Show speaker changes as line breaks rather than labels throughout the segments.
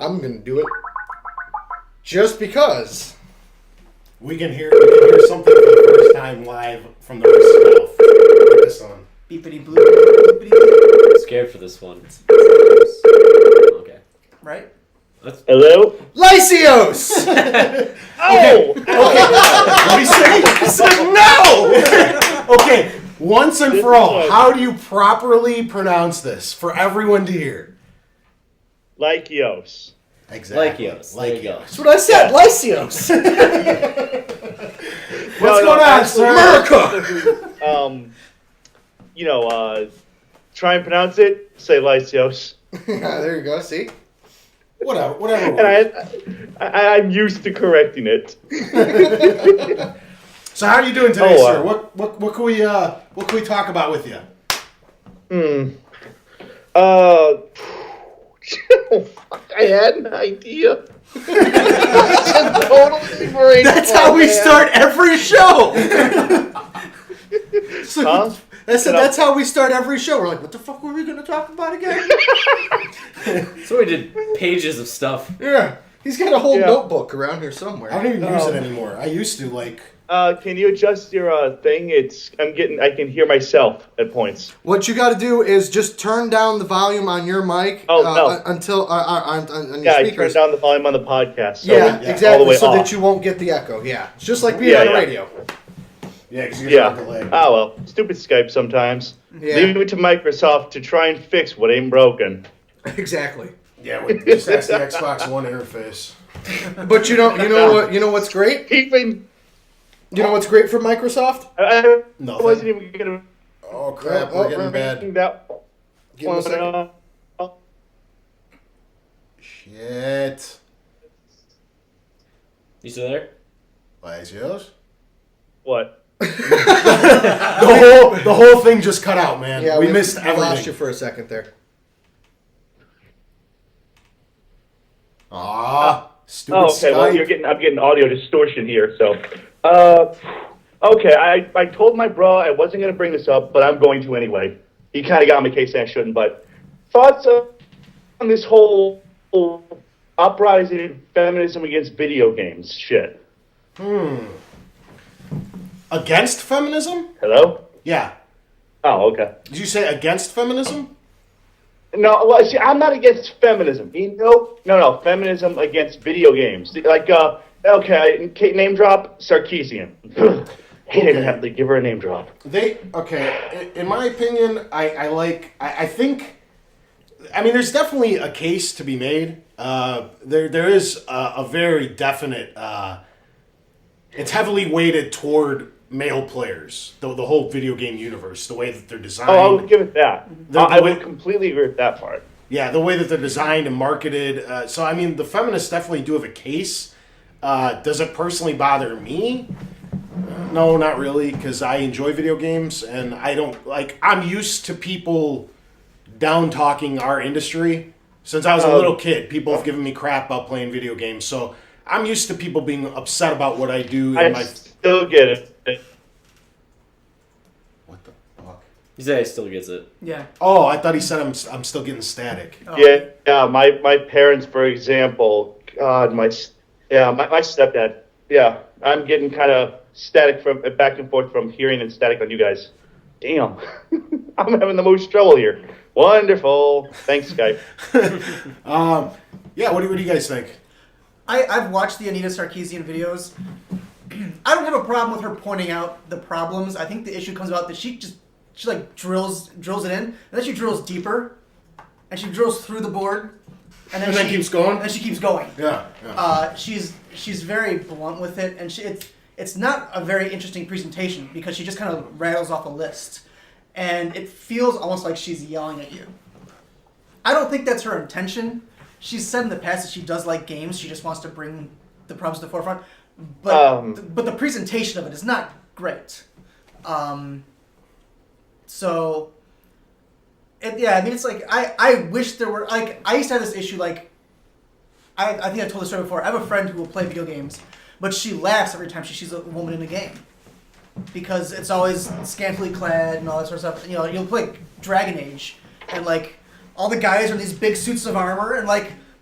I'm going to do it just because.
We can hear something for the first time live from the horse's mouth. Put this on.
Beepity bloop. Beepity bloop.
I'm scared for this one. Okay.
Right?
Hello?
Lysios!
Oh!
No! Okay, once and for all, how do you properly pronounce this for everyone to hear?
Lysios.
Exactly.
Lysios. There you go.
That's what I said, Lysios!
What's going on, sir?
America!
Try and pronounce it. Say Lysios.
Yeah, there you go, see?
Whatever.
And I'm used to correcting it.
So how are you doing today,
Oh,
sir? What can we talk about with you?
I had an idea. Just totally brain
That's how we start every show!
Huh?
I said that's how we start every show. We're like, what the fuck were we going to talk about again?
So we did pages of stuff.
Yeah. He's got a whole notebook around here somewhere.
I don't even use it anymore. I used to,
Can you adjust your thing? I can hear myself at points.
What you got to do is just turn down the volume on your mic until on your
Yeah, I
speakers.
turned down the volume on the podcast. So
Exactly,
all the way
so
off.
that you won't get the echo. Yeah, it's just like being on the radio.
Yeah, because you're
Yeah.
delay.
Oh well, stupid Skype sometimes.
Yeah.
Leave it to Microsoft to try and fix what ain't broken.
Exactly.
Yeah, just that's the Xbox One interface.
But you know what's great?
Even
You know what's great for Microsoft?
I
Nothing.
wasn't even gonna.
Oh crap, we're getting bad.
That
Give him a second.
Shit.
You still there?
Lysios?
What?
The whole thing just cut out, man.
Yeah,
we missed
I lost you
everything.
for a second there.
Stupid
Okay. Well,
Skype.
I'm getting audio distortion here. So, okay. I told my bro I wasn't gonna bring this up, but I'm going to anyway. He kind of got me in case I shouldn't. But thoughts on this whole uprising feminism against video games shit.
Against feminism?
Hello?
Yeah.
Oh, okay.
Did you say against feminism?
No, well, see, I'm not against feminism. No, feminism against video games. Like, okay, name drop, Sarkeesian. He didn't have to give her a name drop.
In my opinion, I think, there's definitely a case to be made. There is a very definite, it's heavily weighted toward male players, the whole video game universe, the way that they're designed.
Oh, I would give it that. I would completely agree with that part.
Yeah, the way that they're designed and marketed. The feminists definitely do have a case. Does it personally bother me? No, not really, because I enjoy video games, and I'm used to people down-talking our industry. Since I was a little kid, people have given me crap about playing video games, so I'm used to people being upset about what I do.
I still get it.
What the fuck?
He said he still gets it.
Yeah.
Oh, I thought he said I'm still getting static.
Oh.
Yeah. My parents, for example, God, my stepdad. Yeah, I'm getting kind of static from back and forth from hearing and static on you guys. Damn, I'm having the most trouble here. Wonderful. Thanks, Skype.
Yeah, what do you guys think?
I've watched the Anita Sarkeesian videos. I don't have a problem with her pointing out the problems. I think the issue comes about that she drills it in, and then she drills deeper, and she drills through the board, and then
keeps going.
And then she keeps going.
Yeah.
She's very blunt with it, and it's not a very interesting presentation because she just kind of rattles off a list, and it feels almost like she's yelling at you. I don't think that's her intention. She's said in the past that she does like games. She just wants to bring the problems to the forefront. But the presentation of it is not great. It's like I wish there were I used to have this issue I think I told this story before. I have a friend who will play video games, but she laughs every time she sees a woman in a game because it's always scantily clad and all that sort of stuff. You'll play Dragon Age and all the guys are in these big suits of armor and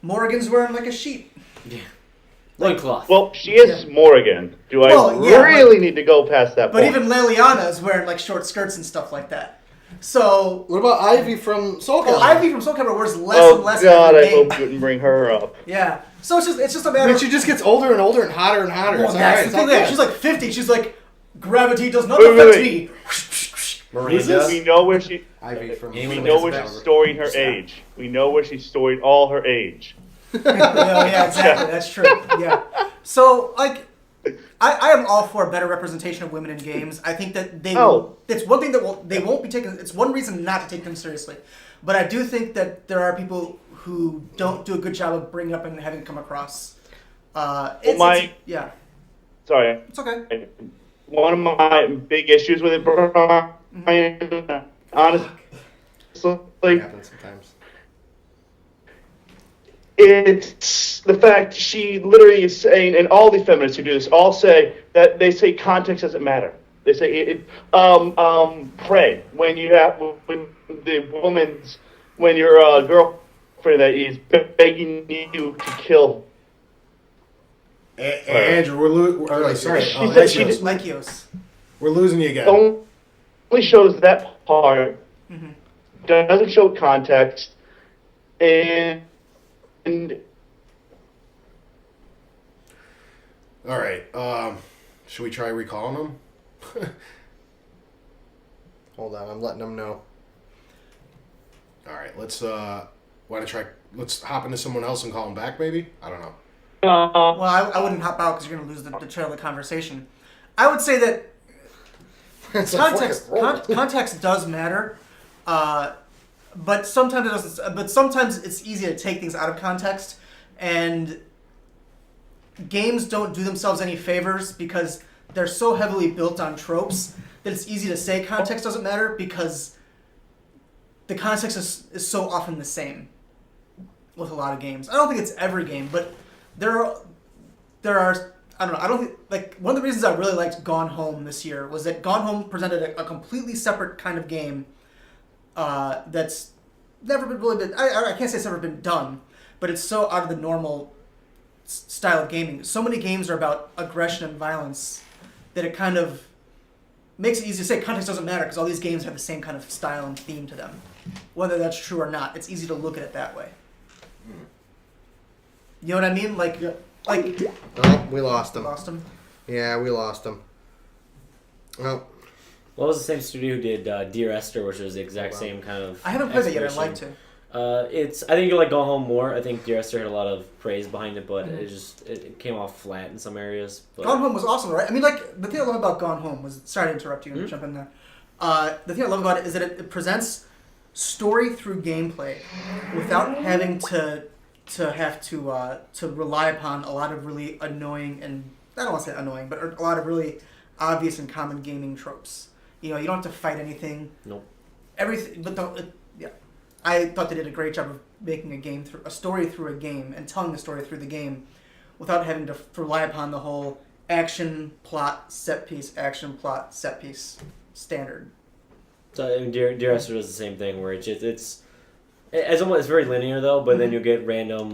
Morrigan's wearing like a sheet.
Yeah. Loincloth.
Well, she is Morrigan. Do I really need to go past that
But
point?
even Liliana is wearing like short skirts and stuff like that. So
what about Ivy from Soul Calibur?
Ivy from Soul Calibur wears less and less.
God,
every
I
game.
hope you wouldn't bring her up.
Yeah. So it's just a matter.
I mean,
of...
she just gets older and older and hotter and hotter.
Well,
It's
that's
alright.
the
It's
thing.
all
There,
good.
she's like 50. She's like, gravity does not
Wait,
affect
wait.
me.
Marisa?
We know where she.
Ivy from.
We
Amy
know where she's storing her age. We know where she's storing all her age.
Yeah, exactly. That's true. Yeah. So, like, I am all for a better representation of women in games. I think that they will. It's one thing that they won't be taken. It's one reason not to take them seriously. But I do think that there are people who don't do a good job of bringing up and having it come across. Yeah.
Sorry.
It's okay.
One of my big issues with it, Brian, honestly,
It happens sometimes.
it's the fact she literally is saying, and all the feminists who do this all say that they say context doesn't matter. They say pray when you have when your girlfriend that is begging you to kill.
Andrew, sorry.
She said she did.
Lykios.
We're losing you again.
Only shows that part. Doesn't show context, and
All right. Should we try recalling them?
Hold on, I'm letting them know.
All right. Let's Let's hop into someone else and call them back. Maybe. I don't know.
Well, I wouldn't hop out because you're going to lose the trail of the conversation. I would say that
It's
context does matter, but sometimes it doesn't. But sometimes it's easy to take things out of context, and games don't do themselves any favors because they're so heavily built on tropes that it's easy to say context doesn't matter because the context is so often the same with a lot of games. I don't think it's every game, but there are I don't know. I don't think, like, one of the reasons I really liked Gone Home this year was that Gone Home presented a completely separate kind of game that's never been really been. I can't say it's never been done, but it's so out of the normal style of gaming. So many games are about aggression and violence that it kind of makes it easy to say context doesn't matter because all these games have the same kind of style and theme to them. Whether that's true or not, it's easy to look at it that way. You know what I mean? Like.
Oh, we lost him.
Lost him?
Yeah, we lost him. Oh.
Well, it was the same studio who did Dear Esther, which was the exact same kind of.
I haven't played that yet. I'd like to.
I think you'll like Go Home more. I think Dear Esther had a lot of praise behind it, but it came off flat in some areas. But.
Gone Home was awesome, right? I mean, like, the thing I love about Gone Home was, sorry to interrupt you and jump in there. The thing I love about it is that it presents story through gameplay without having to rely upon a lot of really annoying and I don't want to say annoying, but a lot of really obvious and common gaming tropes. You know, you don't have to fight anything.
Nope.
Everything, but I thought they did a great job of making a story through a game and telling the story through the game, without having to rely upon the whole action plot set piece standard.
So I mean, Dear Esther does the same thing, where it's very linear though, but then you'll get random,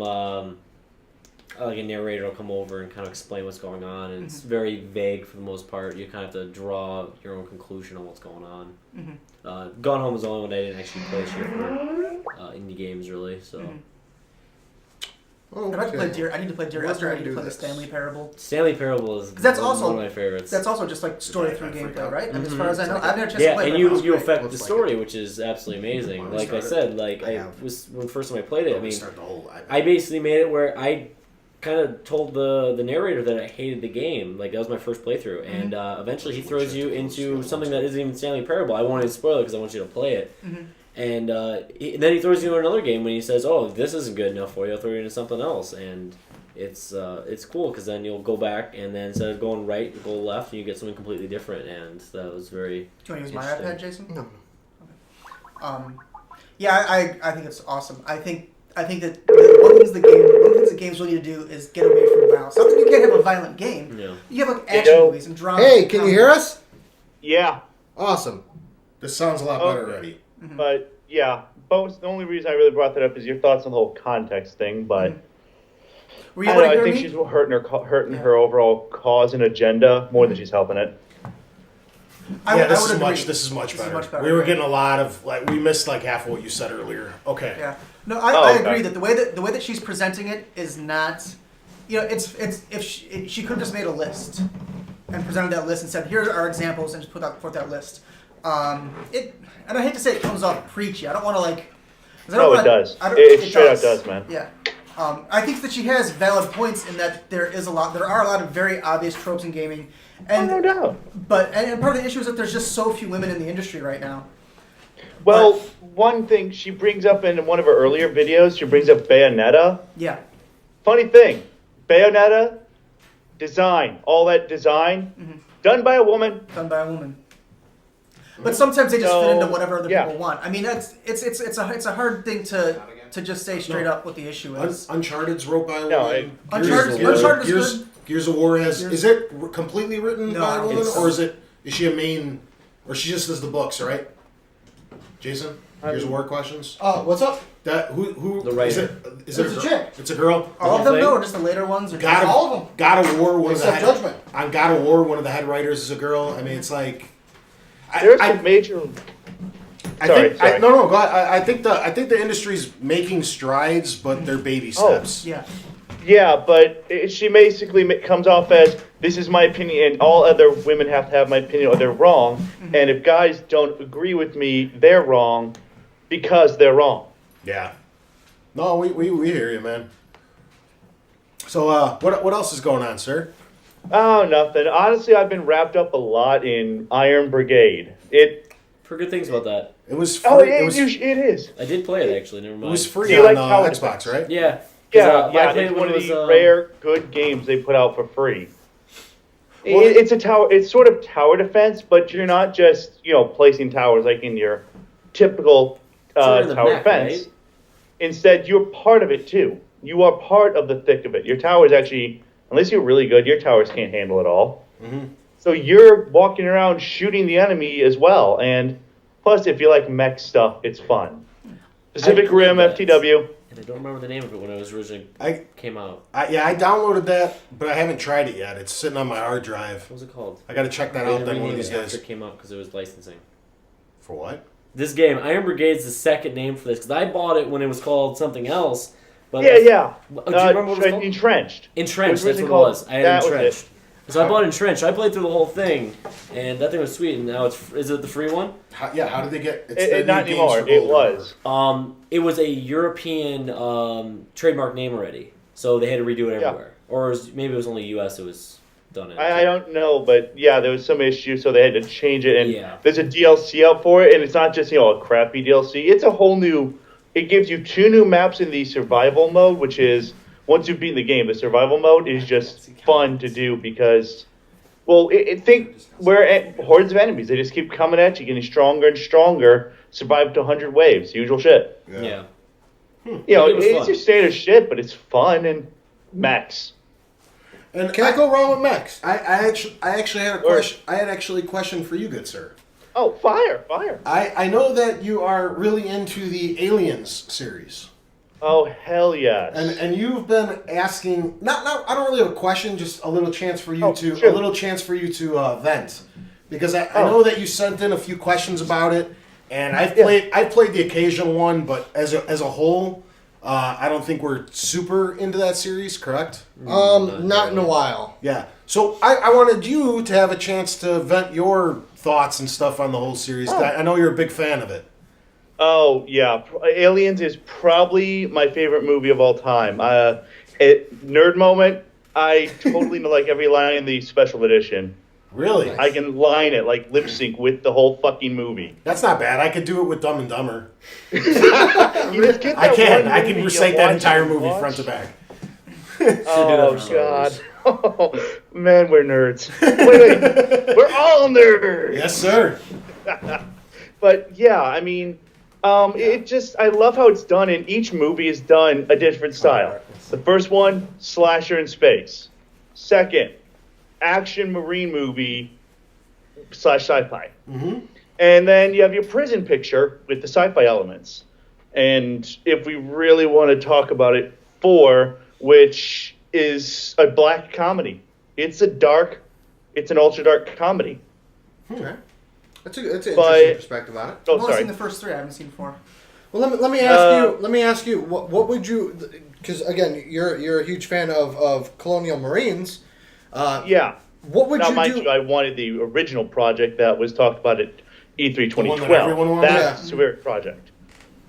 like a narrator will come over and kind of explain what's going on, and it's very vague for the most part. You kind of have to draw your own conclusion on what's going on. Gone Home was the only one I didn't actually play this year for indie games, really. So.
Okay.
I need to play Dear
What
Esther. I
do I
need to
do
play the
this?
Stanley Parable.
Stanley Parable is
That's also
one of my favorites.
That's also just like story through gameplay, right? And as far as I know, I've never had a chance to
Yeah,
play it.
and
but
you
it's great.
affect the story, which is absolutely amazing. Like I said, like when first time I played it, I mean, I basically made it where I kind of told the narrator that I hated the game. Like that was my first playthrough, and eventually he throws you into something that isn't even Stanley Parable. I wanted to spoil it because I want you to play it. And then he throws you into another game when he says, "Oh, this isn't good enough for you. I'll throw you into something else." And it's cool because then you'll go back and then instead of going right, you go left, and you get something completely different. And that was very.
Do you want to use my iPad, Jason?
No.
Okay. Yeah, I think it's awesome. I think that one of the things that games really need to do is get away from violence. Not that you can't have a violent game.
Yeah.
You have like action movies and drama.
Hey, can you hear us?
Yeah,
Awesome.
This sounds a lot better already.
but yeah, both. The only reason I really brought that up is your thoughts on the whole context thing, but I think she's hurting her overall cause and agenda more than she's helping it.
This is much better. We were getting a lot of we missed half of what you said earlier. Okay.
Yeah. No, I agree that the way that she's presenting it is not, it's if she could have just made a list and presented that list and said, here are our examples, and just put forth that list. And I hate to say it comes off preachy. I don't want to
it does. It straight up does, man.
Yeah. I think that she has valid points in that there are a lot of very obvious tropes in gaming. And,
no doubt.
And part of the issue is that there's just so few women in the industry right now.
Well, one thing she brings up in one of her earlier videos, she brings up Bayonetta.
Yeah.
Funny thing, Bayonetta, all that design, done by a woman.
Done by a woman. But sometimes they just fit into whatever other people want. I mean, it's a hard thing to just say straight up what the issue is.
Uncharted's wrote by a woman.
Uncharted's good.
Gears of War is it completely written by a woman, or is she a main, or she just does the books, right? Jason, Gears of War questions.
What's up?
Who
the writer?
Is it a chick?
It's a girl.
All of them, or just the later ones, or
all of them?
God of War, one
Except
of the
Judgment.
On God of War, one of the head writers is a girl. I mean, it's like
there's some major. Sorry.
No. Go ahead. I think the industry's making strides, but they're baby steps.
Yeah.
Yeah, but she basically comes off as, this is my opinion, and all other women have to have my opinion, or they're wrong. Mm-hmm. And if guys don't agree with me, they're wrong because they're wrong.
Yeah. No, we hear you, man. So, what else is going on, sir?
Oh, nothing. Honestly, I've been wrapped up a lot in Iron Brigade.
For good things about that.
It was free.
Oh, it is.
I did play it, actually. Never mind.
It was free on Xbox, right?
Yeah.
Yeah, it's one of the rare good games they put out for free. Well, it's a tower. It's sort of tower defense, but you're not just placing towers like in your typical tower defense. Right? Instead, you're part of it too. You are part of the thick of it. Your towers actually, unless you're really good, your towers can't handle it all. Mm-hmm. So you're walking around shooting the enemy as well. And plus, if you like mech stuff, it's fun. Pacific Rim FTW.
And I don't remember the name of it when it was originally came out.
I downloaded that, but I haven't tried it yet. It's sitting on my hard drive.
What was it called?
I got to check that out then one of these days.
After it came out because it was licensing.
For what?
This game, Iron Brigade's the second name for this because I bought it when it was called something else. But
yeah.
Do you remember what it was called?
Entrenched.
Entrenched, that's what it was. I had Entrenched. So I bought Entrenched. I played through the whole thing, and that thing was sweet. And now is it the free one?
How did they get
it? Not anymore. It was.
It was a European trademark name already, so they had to redo it everywhere. Or maybe it was only U.S. It was done in.
I don't know, but yeah, there was some issue, so they had to change it. And there's a DLC out for it, and it's not just a crappy DLC. It's a whole new. It gives you 2 new maps in the survival mode, which is. Once you've beaten the game, the survival mode is just fun to do because, we're at hordes of enemies. They just keep coming at you, getting stronger and stronger. Survive to 100 waves, usual shit.
Yeah.
It's your standard shit, but it's fun and mechs.
And can I go wrong with mechs? I actually had a question. I had actually a question for you, good sir.
Oh, fire!
I know that you are really into the Aliens series.
Oh, hell yes.
And you've been asking I don't really have a question, just a little chance for you to vent. Because I know that you sent in a few questions about it, and I've played the occasional one, but as a whole, I don't think we're super into that series, correct?
Not in a while.
Yeah. So I wanted you to have a chance to vent your thoughts and stuff on the whole series. I know you're a big fan of it.
Oh, yeah. Aliens is probably my favorite movie of all time. Nerd moment, I totally know every line in the special edition.
Really?
I can line it, lip sync with the whole fucking movie.
That's not bad. I could do it with Dumb and Dumber.
You just get that
I can recite that entire movie front to back.
Oh, God. Oh, man, we're nerds. Wait. We're all nerds.
Yes, sir.
But, yeah, I mean... I love how it's done, and each movie is done a different style. The first one, slasher in space. Second, action marine movie / sci-fi. Mm-hmm. And then you have your prison picture with the sci-fi elements. And if we really want to talk about it, 4, which is a black comedy. It's an ultra dark comedy.
Okay. That's an interesting perspective on it.
I've only seen the first 3. I haven't seen 4.
Well, let me ask you. Let me ask you. What would you? Because again, you're a huge fan of Colonial Marines.
Yeah.
What would you do?
I wanted the original project that was talked about at E3 2012.
That everyone wanted?
That's the very project.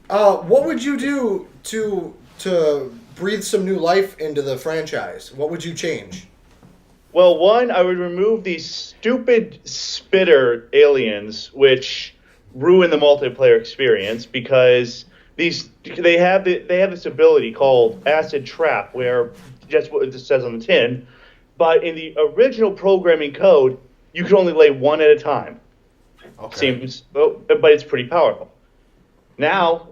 What would you do to breathe some new life into the franchise? What would you change?
Well, one, I would remove these stupid spitter aliens, which ruin the multiplayer experience because they have this ability called acid trap, where just what it says on the tin. But in the original programming code, you could only lay one at a time.
Okay.
But it's pretty powerful. Now,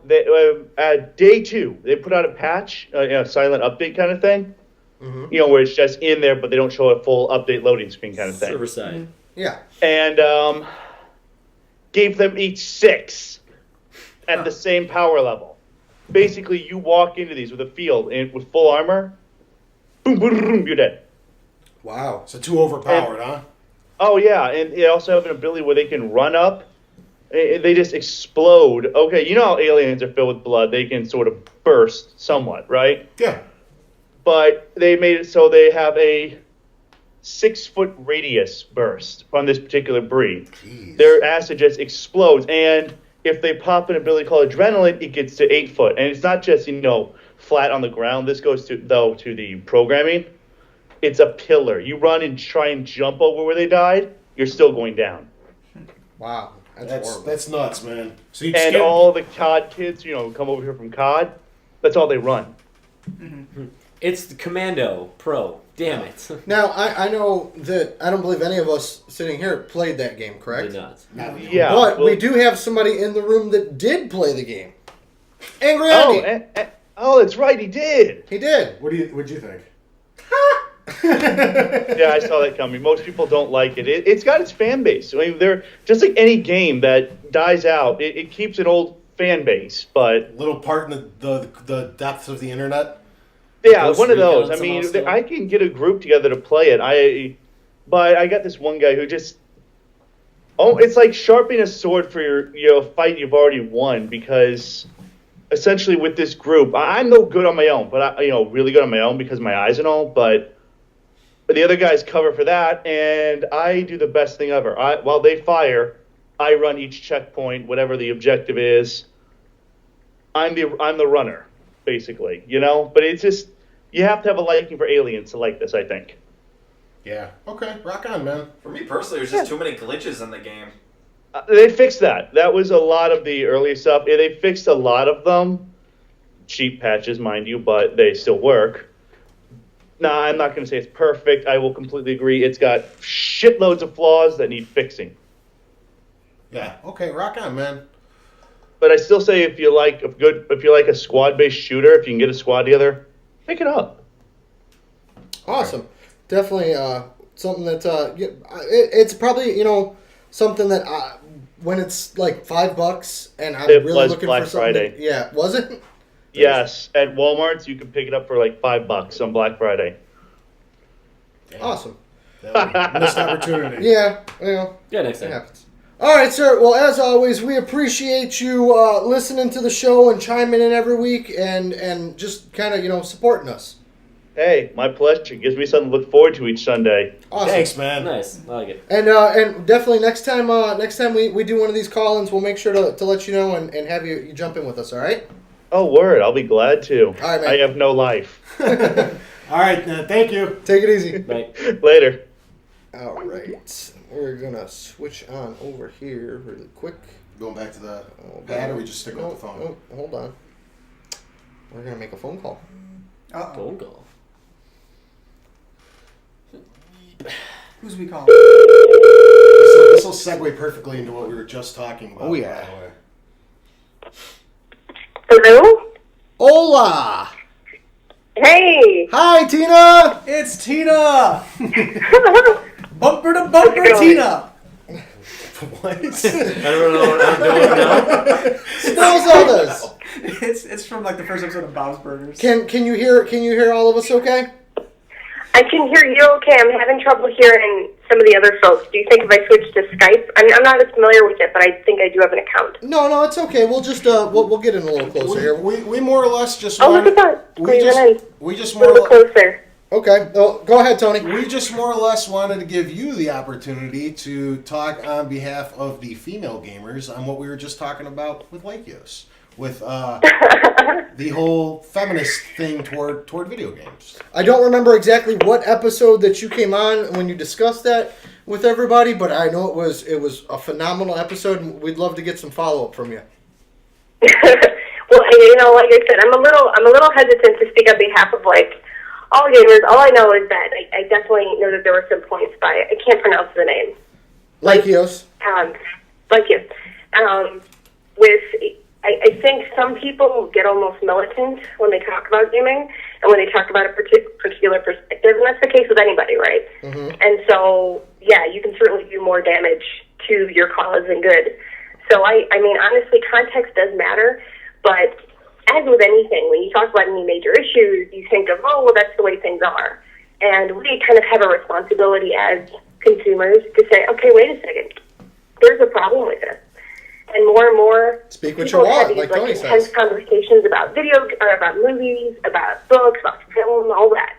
at day 2, they put out a patch, a silent update kind of thing. Mm-hmm. Where it's just in there, but they don't show a full update loading screen kind of thing.
Server side.
Mm-hmm. Yeah.
And gave them each 6 at the same power level. Basically, you walk into these with a field and with full armor, boom, boom, boom, you're dead.
Wow.
So too overpowered, huh?
Oh, yeah. And they also have an ability where they can run up. They just explode. Okay, you know how aliens are filled with blood. They can sort of burst somewhat, right?
Yeah.
But they made it so they have a 6-foot radius burst on this particular breed.
Jeez.
Their acid just explodes. And if they pop an ability called adrenaline, it gets to 8 foot. And it's not just, flat on the ground. This goes to the programming. It's a pillar. You run and try and jump over where they died, you're still going down.
Wow.
That's nuts, man. So
and all the COD kids, come over here from COD, that's all they run.
Mm-hmm. It's the Commando Pro. Damn it.
Now, I know that I don't believe any of us sitting here played that game, correct?
Did not.
Yeah.
But we do have somebody in the room that did play the game. Angry Andy.
Oh, that's right, he did.
He did.
What'd you think?
Yeah, I saw that coming. Most people don't like it. It's got its fan base. I mean, they're just like any game that dies out. It keeps an old fan base, but
little part in the depths of the internet.
Yeah, one of those. I mean, I can get a group together to play it. But I got this one guy who just. Oh, it's like sharpening a sword for your fight you've already won, because essentially with this group, I'm no good on my own, but I really good on my own because of my eyes and all. But the other guys cover for that, and I do the best thing ever. While they fire, I run each checkpoint, whatever the objective is. I'm the runner, basically, But it's just you have to have a liking for aliens to like this, I think.
Yeah. Okay. Rock on, man.
For me personally, there's just too many glitches in the game.
They fixed that. That was a lot of the early stuff. Yeah, they fixed a lot of them. Cheap patches, mind you, but they still work. Nah, I'm not going to say it's perfect. I will completely agree. It's got shitloads of flaws that need fixing.
Yeah. Okay. Rock on, man.
But I still say if you like a squad-based shooter, if you can get a squad together, pick it up.
Awesome. Definitely something that it's probably something that when it's like $5 and I'm really looking
Black
for something.
Friday.
Yeah, was it?
Yes, at Walmart's you can pick it up for like $5 on Black Friday.
Damn.
Awesome.
Missed opportunity.
Yeah,
Yeah, next
it
time.
happens. All right, sir. Well, as always, we appreciate you listening to the show and chiming in every week and just kind of supporting us.
Hey, my pleasure. It gives me something to look forward to each Sunday.
Awesome.
Thanks, man.
Nice. I like it.
And definitely next time we do one of these call-ins, we'll make sure to let you know and have you jump in with us. All right?
Oh, word. I'll be glad to.
All right, man.
I have no life.
All right. Thank you.
Take it easy.
Bye.
Later.
All right. We're gonna switch on over here really quick.
Going back to the pad, or we just stick with the phone?
Oh, hold on. We're gonna make a phone call.
Phone call.
Who's we calling?
This will segue perfectly into what we were just talking about.
Oh, yeah.
by the way.
Hello?
Hola!
Hey!
Hi, Tina!
It's Tina! Bumper to bumper,
going?
Tina!
What?
I don't know what I'm doing now.
Still Zeldas.
It's from like the first episode of Bob's Burgers.
Can you hear all of us okay?
I can hear you okay. I'm having trouble hearing some of the other folks. Do you think if I switch to Skype? I'm not as familiar with it, but I think I do have an account.
No, it's okay. We'll just we'll get in a little closer here.
We more or less just
Oh, look at that.
we just
A
more
little closer.
Okay. Oh, go ahead, Tony.
we just more or less wanted to give you the opportunity to talk on behalf of the female gamers on what we were just talking about with Lakios, with the whole feminist thing toward video games.
I don't remember exactly what episode that you came on when you discussed that with everybody, but I know it was a phenomenal episode, and we'd love to get some follow up from you.
Well, like I said, I'm a little hesitant to speak on behalf of like all gamers. All I know is that I definitely know that there were some points by I can't pronounce the name.
Lakios.
Like you. With I think some people get almost militant when they talk about gaming and when they talk about a particular perspective, and that's the case with anybody, right?
Mm-hmm.
And so, yeah, you can certainly do more damage to your cause than good. So, I mean, honestly, context does matter, but as with anything, when you talk about any major issues, you think of, oh, well, that's the way things are. And we kind of have a responsibility as consumers to say, okay, wait a second, there's a problem with this. And more
Speak what you want, like Tony
intense
says.
conversations about about movies, about books, about film, all that.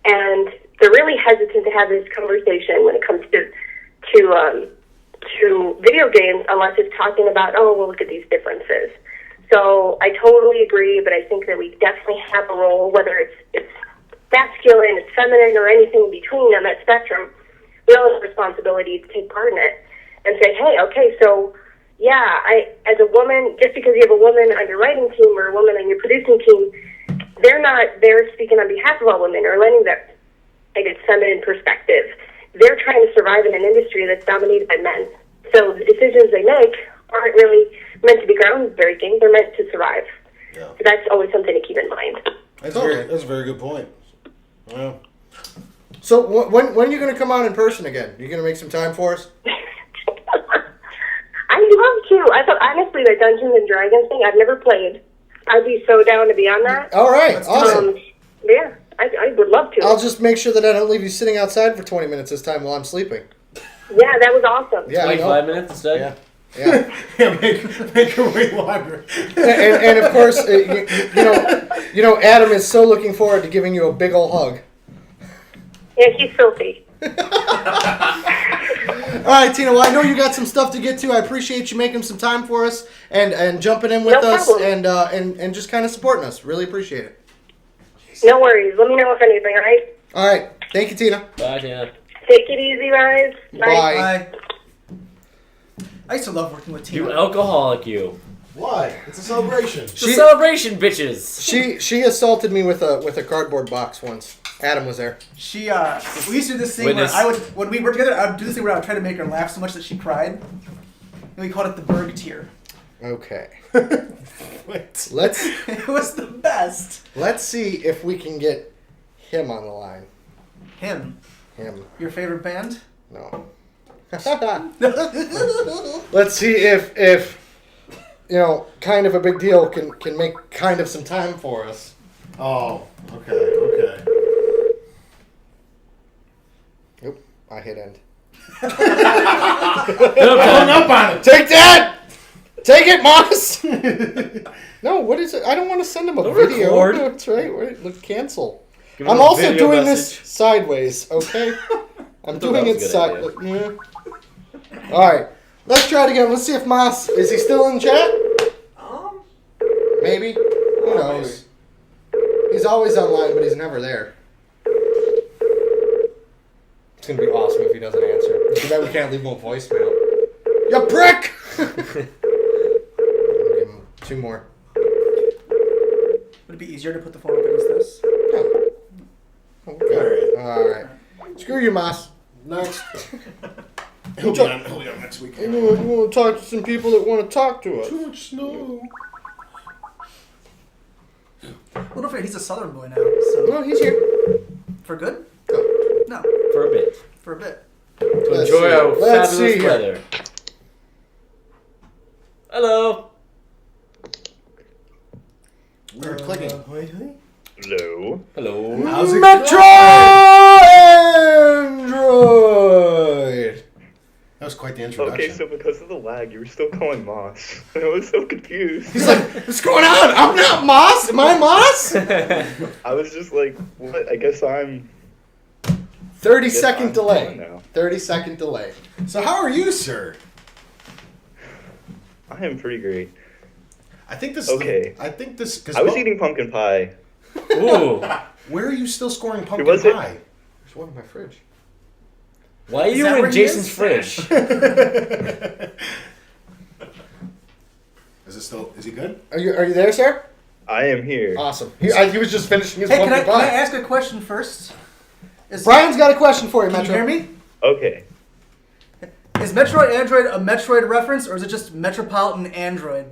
And they're really hesitant to have this conversation when it comes to video games, unless it's talking about, oh, well, look at these differences. So I totally agree, but I think that we definitely have a role, whether it's masculine, it's feminine, or anything in between on that spectrum. We all have a responsibility to take part in it and say, hey, okay, so yeah, as a woman, just because you have a woman on your writing team or a woman on your producing team, they're not there speaking on behalf of all women or lending that, I guess, feminine perspective. They're trying to survive in an industry that's dominated by men. So the decisions they make aren't really meant to be groundbreaking. They're meant to survive.
Yeah.
So that's always something to keep in mind.
That's a very good point. Yeah.
So when are you going to come on in person again? Are you going to make some time for us?
I'd love to. I thought, honestly, the Dungeons and Dragons thing, I've never played. I'd be so down to be on that.
All right, awesome.
Yeah, I would love to.
I'll just make sure that I don't leave you sitting outside for 20 minutes this time while I'm sleeping.
Yeah, that was awesome.
Yeah,
25 minutes instead?
Yeah.
Yeah, make her wait longer.
And of course, you know, Adam is so looking forward to giving you a big old hug.
Yeah, he's filthy.
All right, Tina. Well, I know you got some stuff to get to. I appreciate you making some time for us and jumping in with us and just kind of supporting us. Really appreciate it.
No worries. Let me know if anything, all right?
All right. Thank you, Tina.
Bye, Tina.
Take it easy, guys.
Bye.
I used to love working with Tina.
You alcoholic, you.
Why? It's a celebration.
It's a celebration, bitches.
She assaulted me with a cardboard box once. Adam was there.
We used to do this thing
Witness.
where when we worked together, I would do this thing where I would try to make her laugh so much that she cried. And we called it the Berg tier.
Okay.
What?
It was the best.
Let's see if we can get him on the line.
Him. Your favorite band?
No. Let's see if kind of a big deal can make kind of some time for us.
Oh, okay.
Oop, I hit end.
Hung up on it.
Take that! Take it, Moss! No, what is it? I don't want to send him a video.
record.
That's right. Wait, look, cancel.
Give him
I'm
a
also
video
doing
message.
this sideways, okay? I'm doing
that
it
was a
side.
good
Yeah. All right, let's try it again. Let's see if Moss is he still in chat? Maybe. Who knows? He's always online, but he's never there. It's gonna be awesome if he doesn't answer. Too bad we can't leave him a voicemail. You prick! I'm gonna give him 2 more.
Would it be easier to put the phone up against this?
No. Okay. All right. Screw you, Moss.
Next. He'll be on next week.
You want to talk to some people that want to talk to us.
Too much snow.
Well, don't forget, he's a Southern boy now, so
No, he's here.
for good?
Oh.
No,
For a bit.
for a bit.
To
Let's
enjoy
see.
our
Let's
fabulous
see here.
weather. Hello.
Weird clicking.
Hello.
Hello.
How's it
Metro
going?
Android.
That was quite the introduction.
Okay, so because of the lag, you were still calling Moss. I was so confused.
He's like, what's going on? I'm not Moss. Am I Moss?
I was just like, what? I guess I'm...
30-second
I'm
delay.
gone now.
30-second delay.
So how are you, sir?
I am pretty great.
I think this.
Okay.
I think this. Cause
I was eating pumpkin pie.
Ooh.
Where are you still scoring pumpkin
was it?
pie?
There's one in my fridge.
Why are
Is
you
that
in
where he
Jason's
is?
fridge?
Is it still? Is he good?
Are you there, sir?
I am here.
Awesome. He was just finishing his
Hey, can
pumpkin
I
pie.
ask a question first?
Brian's got a question for you,
Can
Metro.
you hear me?
Okay.
Is Metroid Android a Metroid reference, or is it just Metropolitan Android?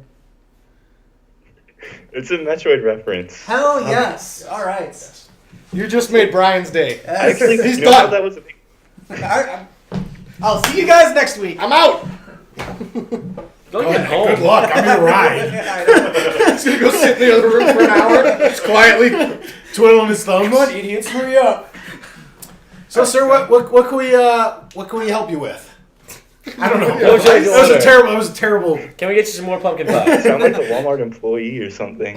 It's a Metroid reference.
Hell yes. All right.
You just made Brian's day.
Actually,
He's
you know
done.
how that was a big...
I'll see you guys next week.
I'm out.
Go get home.
Good luck. I'm your ride.
He's gonna go sit in the other room for an hour, just quietly
Twiddling his thumbs.
Come on, idiots, hurry up.
So, sir, what can we help you with? I don't know.
What would you like to
That
order?
was a terrible.
Can we get you some more pumpkin pie?
Sound like a Walmart employee or something.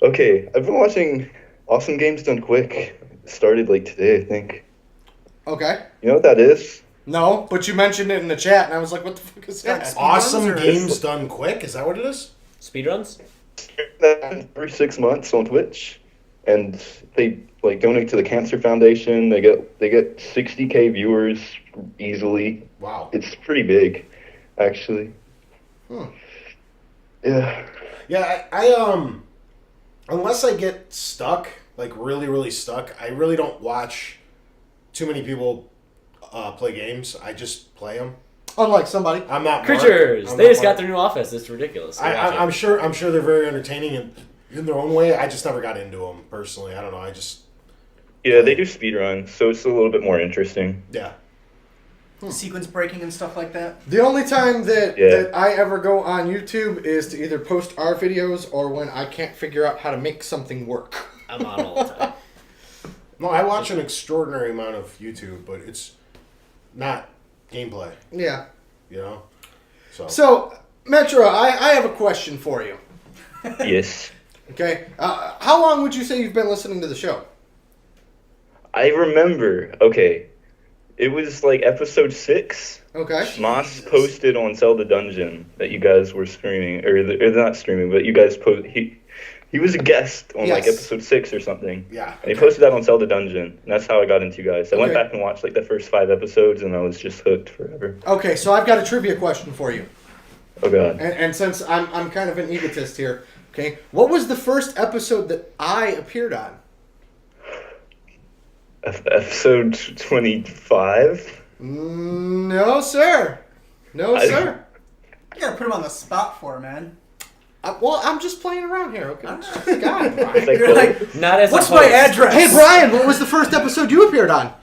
Okay, I've been watching Awesome Games Done Quick. It started like today, I think.
Okay.
You know what that is?
No, but you mentioned it in the chat, and I was like, "What the fuck is that?"
Awesome
Speedruns or-
games done quick. Is that what it is?
Speedruns?
Every 6 months on Twitch, and they like donate to the Cancer Foundation. They get 60K viewers easily.
Wow.
It's pretty big, actually. Yeah.
Yeah, I unless I get stuck, like really, really stuck, I really don't watch too many people play games. I just play them.
Unlike somebody.
I'm not
Creatures.
Mark.
They just got their new office. It's ridiculous. Go watch it.
I'm sure they're very entertaining in their own way. I just never got into them personally. I don't know. I just
Yeah, they do speedruns, so it's a little bit more interesting.
yeah.
Sequence breaking and stuff like that.
The only time that
Yeah.
I ever go on YouTube is to either post our videos or when I can't figure out how to make something work.
I'm on all the time.
No, I watch an extraordinary amount of YouTube, but it's not gameplay.
Yeah.
You know.
So, Metro, I have a question for you.
Yes.
Okay. How long would you say you've been listening to the show?
I remember, okay, it was like episode 6.
Okay.
Moss posted on Zelda Dungeon that you guys were streaming, or not streaming, but you guys he was a guest on like
Yes.
episode 6 or something.
Yeah.
And he posted that on Zelda Dungeon, and that's how I got into you guys. I went
Okay.
back and watched like the first 5 episodes, and I was just hooked forever.
Okay, so I've got a trivia question for you.
Oh god.
And since I'm kind of an egotist here, okay, what was the first episode that I appeared on?
Episode 25?
No, sir. No, sir.
You gotta put him on the spot for it, man.
Well, I'm just playing around here, okay? God, Brian.
It's like,
You're like,
Not as
what's
a
my
host.
address?
Hey, Brian, what was the first episode you appeared on?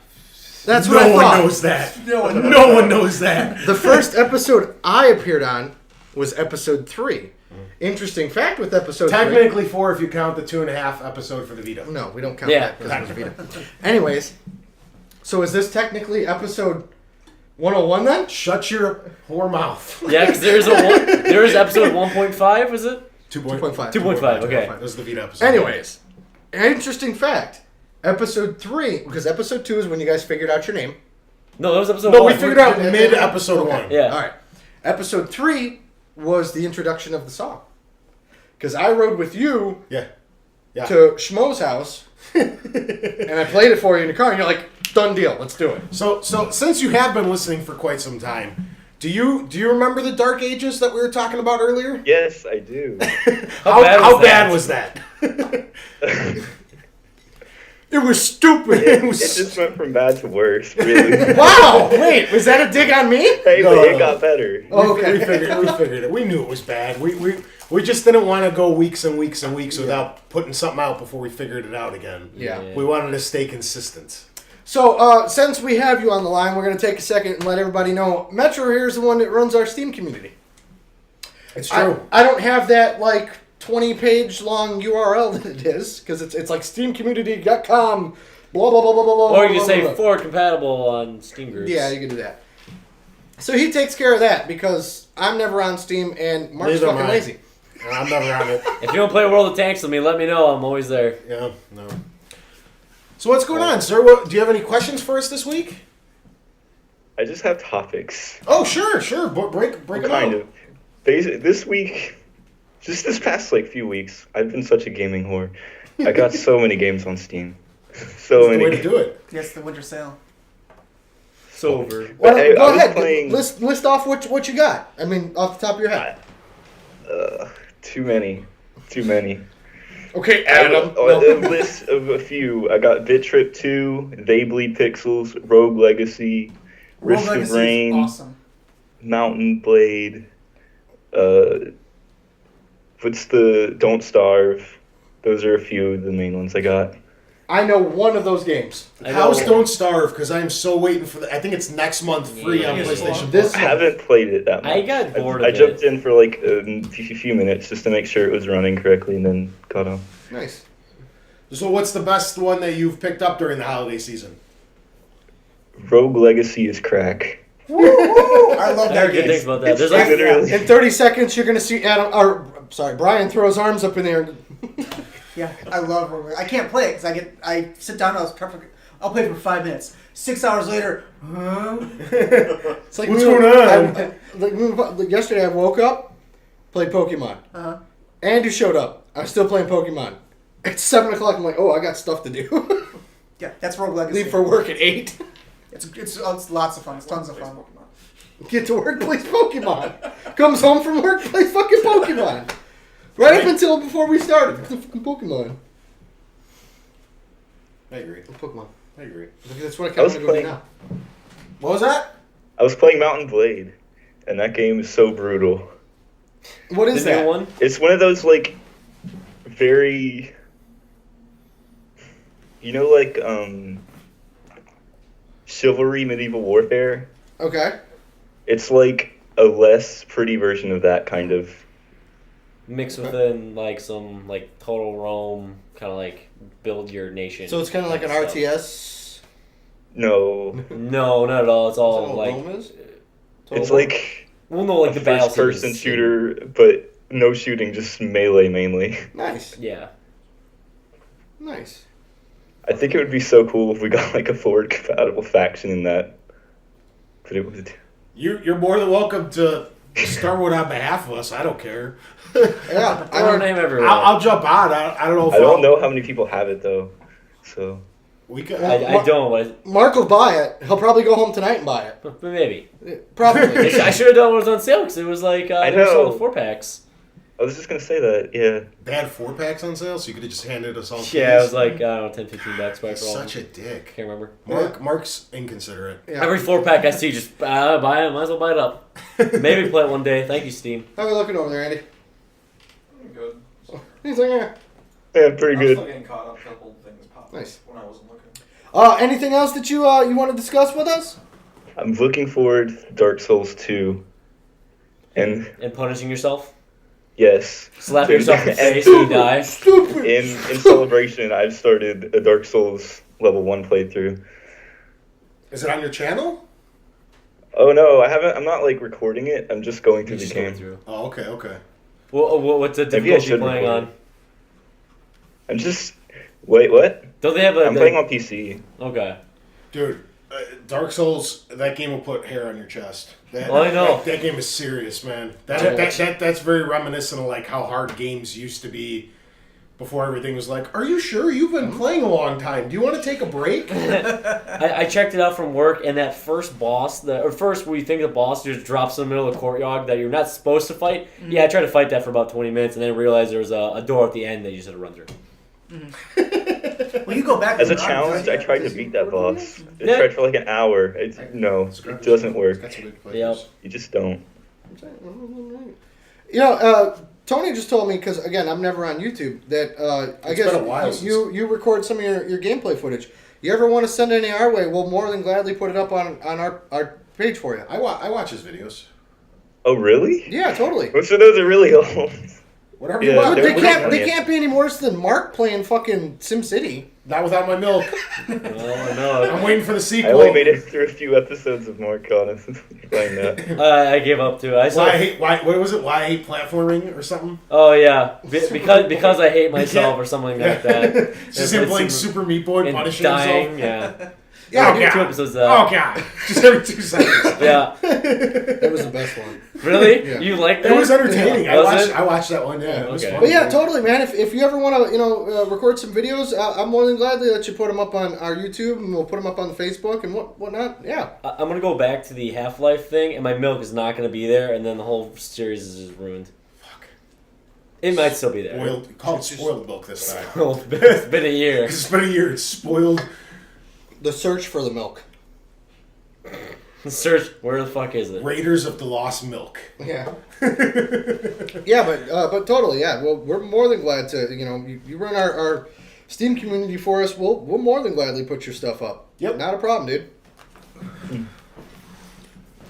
That's what I
No one
thought.
knows that.
No one
No one knows that.
The first episode I appeared on was episode 3. Interesting fact with episode 3.
Technically 4 if you count the 2.5 episode for the Vita.
No, we don't count
Yeah.
that because it was Vita. Anyways, so is this technically episode 101 then?
Shut your whore mouth.
Yeah, because there is episode 1.5, is it?
2.5.
2.5, okay.
That was the Vita episode.
Anyways, interesting fact. Episode 3, because episode 2 is when you guys figured out your name.
No, that was episode
No,
1.
we figured out mid episode 1.
Yeah.
All right. Episode 3 was the introduction of the song. Because I rode with you
Yeah. Yeah.
to Schmo's house, and I played it for you in the car, and you're like, done deal, let's do it.
So since you have been listening for quite some time, do you remember the Dark Ages that we were talking about earlier?
yes, I do.
How bad was that?
It was stupid.
It just went from bad to worse, really.
Wow! Wait, was that a dig on me?
Hey,
No,
but it
no.
got better.
Okay.
We figured it. We knew it was bad. We just didn't want to go weeks and weeks and weeks without putting something out before we figured it out again.
Yeah.
We wanted to stay consistent.
So, since we have you on the line, we're going to take a second and let everybody know Metro here is the one that runs our Steam community.
It's true.
I don't have that, 20-page long URL that it is, because it's like steamcommunity.com, blah, blah, blah, blah, blah,
Or you
blah,
can say
blah, blah.
forward compatible on Steam groups.
Yeah, you can do that. So he takes care of that, because I'm never on Steam, and Mark's
Neither am
fucking
I.
lazy.
I'm never on it.
If you don't play World of Tanks with me, let me know. I'm always there.
Yeah, no. So what's going on, sir? Do you have any questions for us this week?
I just have topics.
Oh, sure. Break it
Kind
up.
of. This week, just this past few weeks, I've been such a gaming whore. I got so many games on Steam. So
That's the
many.
way to do it.
Yes, the winter sale.
It's over.
Well,
Hey,
go
I was
ahead.
playing-
List off what you got. I mean, off the top of your head.
Too many.
Okay,
I have
Adam.
a list of a few. I got Bit Trip 2, They Bleed Pixels, Rogue Legacy,
World
Risk
Legacy
of Rain,
is awesome.
Mountain Blade, what's the Don't Starve. Those are a few of the main ones I got.
I know one of those games.
House Don't Starve, because I'm so waiting for I think it's next month free on
Yeah.
PlayStation
This
Plus.
I haven't played it that much.
I got bored
I
of
jumped
it.
in for a few minutes just to make sure it was running correctly and then got off.
Nice.
So what's the best one that you've picked up during the holiday season?
Rogue Legacy is crack.
I love
I
that
heard good
game.
things about that.
It's
There's like
literally
In 30 seconds, you're gonna see Brian throw his arms up in the air.
Yeah, I love Rogue Legacy. I can't play it because I sit down. I'll play for 5 minutes. 6 hours later,
It's like
What's going on?
Yesterday, I woke up, played Pokemon. Andy showed up. I'm still playing Pokemon. It's 7 o'clock. I'm like, oh, I got stuff to do.
Yeah, that's Rogue Legacy.
Leave for work at 8.
It's lots of fun. It's tons of fun.
Get to work, plays Pokemon. Comes home from work, plays fucking Pokemon. Right up until before we started. The fucking Pokemon.
I agree.
Pokemon.
I agree.
That's what I
I
kind
was
of want to go do
playing-
now.
What was that?
I was playing Mountain Blade, and that game is so brutal.
What
the
is
new
that?
one.
It's one of those very, chivalry medieval warfare.
Okay.
It's like a less pretty version of that kind of.
Mixed within some Total Rome, kind of build your nation.
So it's kind of like an
stuff.
RTS.
No,
No, not at all. It's all
Is that what Rome is?
it's like
well, no,
a
the battle
first-person
cities.
shooter, but no shooting, just melee mainly.
Nice.
Yeah.
Nice.
I think it would be so cool if we got a forward-compatible faction in that. But it would.
You're more than welcome to start one on behalf of us. I don't care.
Yeah.
Throw our name everywhere.
I'll jump on. I don't know if
I don't know how many people have it though, so.
We could.
I don't, but
Mark will buy it. He'll probably go home tonight and buy it.
maybe.
Probably.
I should have done when it was on sale because it was
I
they were selling
know.
the 4-packs.
I was just gonna say that, yeah.
They had 4-packs on sale, so you could have just handed us all.
Yeah, it
keys.
was I don't know, $10, $15 for all.
Such a dick.
Can't remember.
Mark's inconsiderate.
Yeah.
Every 4-pack I see, just buy it. Might as well buy it up. Maybe play it one day. Thank you, Steam.
How are we looking over there, Andy?
Good.
He's like, yeah.
Yeah, pretty
I'm still
good.
getting caught up. A couple things popped
Nice.
when I wasn't looking.
Anything else that you want to discuss with us?
I'm looking forward to Dark Souls 2. And
And punishing yourself.
yes.
Slap
There's-
yourself in the face and you die.
Stupid.
In celebration, I've started a Dark Souls level 1 playthrough.
Is it on your channel?
Oh no, I haven't. I'm not recording it. I'm just going through
You
the
just go
game.
through.
Oh, okay.
What's the
Maybe I
difficulty
should
playing
record
on?
I'm just. Wait, what?
Don't they have
I'm playing on PC.
Okay.
Dude, Dark Souls, that game will put hair on your chest. That,
Oh, I know.
That game is serious, man. That's very reminiscent of how hard games used to be before everything was are you sure? You've been playing a long time. Do you want to take a break?
I checked it out from work, and that first boss, first where you think the boss just drops in the middle of the courtyard that you're not supposed to fight.
Mm-hmm.
Yeah, I tried to fight that for about 20 minutes, and then realized there was a door at the end that you just had to run through.
Well, you go back
As a
and
challenge, I tried to beat that boss. I
Yeah.
tried for an hour. No, it doesn't work.
That's what it plays.
Yep.
You just don't.
Tony just told me, because again, I'm never on YouTube, that I
It's
guess
been a while since-
you record some of your gameplay footage. you ever want to send any our way, we'll more than gladly put it up on our page for you.
I watch his videos.
Oh, really?
Yeah, totally.
Most of those are really old.
Whatever
Yeah,
you want.
Dude,
they're-
they can't be any worse than Mark playing fucking SimCity.
Not without my milk.
Oh no.
I'm waiting for the
I
sequel.
only made it through a few episodes of Mark honestly. Playing that.
I gave up too.
What was it? Why I hate platforming or something?
Oh yeah, because I hate myself or something like that.
It's just him playing Super Meat Boy,
and
punishing
dying.
himself.
Yeah.
Yeah,
I did 2 episodes of that.
Oh god, just every 2 seconds.
Yeah.
That was the best one.
Really?
Yeah.
You like that?
It was entertaining.
Yeah.
I watched that one. Yeah, it was
Okay.
fun.
But yeah, totally, man. If you ever want to, record some videos, I'm more than gladly let you put them up on our YouTube, and we'll put them up on Facebook and whatnot. Yeah.
I'm gonna go back to the Half-Life thing, and my milk is not gonna be there, and then the whole series is just ruined.
Fuck.
It might still be there.
Called spoiled milk this time.
It's been a year.
It's been a year. It's spoiled.
The search for the milk.
Search, where the fuck is it?
Raiders of the Lost Milk.
Yeah. Yeah, but totally, yeah. Well, we're more than glad to, you run our Steam community for us. We'll more than gladly put your stuff up.
Yep.
Not a problem, dude.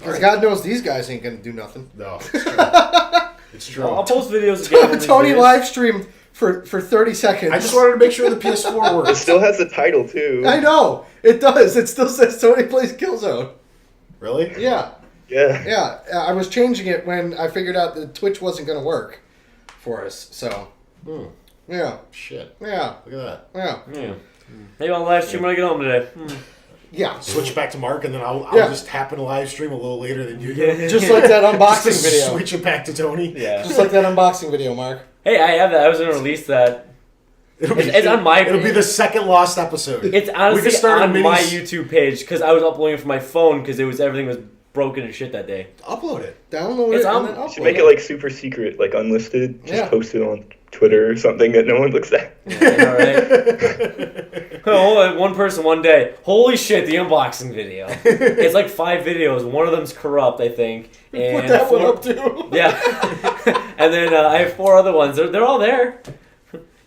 Because God knows these guys ain't gonna do nothing.
No, it's true. It's true.
I'll post videos again. one of these
Tony
days.
live streamed for 30 seconds.
I just wanted to make sure the PS4
It
works.
still has the title too.
I know it does. It still says Tony plays Killzone.
Really?
Yeah,
Yeah.
yeah. I was changing it when I figured out that Twitch wasn't gonna work for us. So, yeah,
Shit.
yeah,
Look at that.
yeah,
Yeah. Maybe I'll live stream when I get home today.
yeah.
Switch back to Mark, and then I'll
Yeah.
just happen to live stream a little later than you do.
Just like that unboxing
Just to
video.
Switch it back to Tony.
Yeah.
Just like that unboxing video, Mark.
Hey, I have that. I was gonna release that. It's on my.
It'll be the second lost episode.
It's
We
honestly
could start a
on
mini-
my YouTube page because I was uploading it from my phone because everything was broken and shit that day.
Upload it.
Download
It's
it
on-
and then
You should
upload
make it like super secret, like unlisted. Just
Yeah.
post it on Twitter or something that no one looks at.
All right. Oh, one person one day. Holy shit! The unboxing video. It's like 5 videos. One of them's corrupt, I think. And
Put that
4
one up too.
Yeah. And then I have 4 other ones. They're all there.